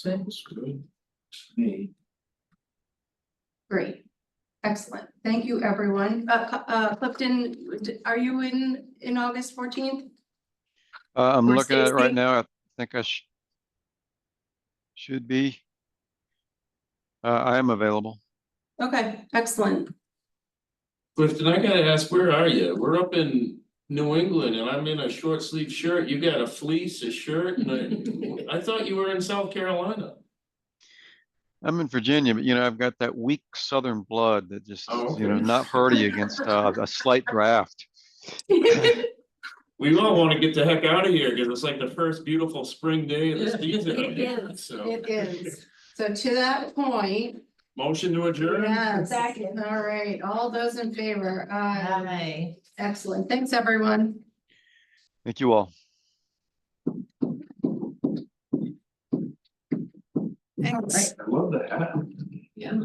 good to me. Great. Excellent. Thank you, everyone. Clifton, are you in August 14th? I'm Or looking at it right Stacy? now. I think I should be. I am available. Okay, excellent. Clifton, I gotta ask, where are you? We're up in New England and I'm in a short sleeve shirt. You got a fleece, a shirt, and I thought you were in South Carolina. I'm in Virginia, but I've got that weak southern blood that just, Oh, okay. not hardy against a slight draft. We all wanna get the heck out of here, cause it's like the first beautiful spring day of the season. It is, So, it is. So to that point, motion to adjourn? yes. Second. All right, all those in favor? Aye. Excellent. Thanks, everyone. Thank you all. Thanks. I love that. Yeah.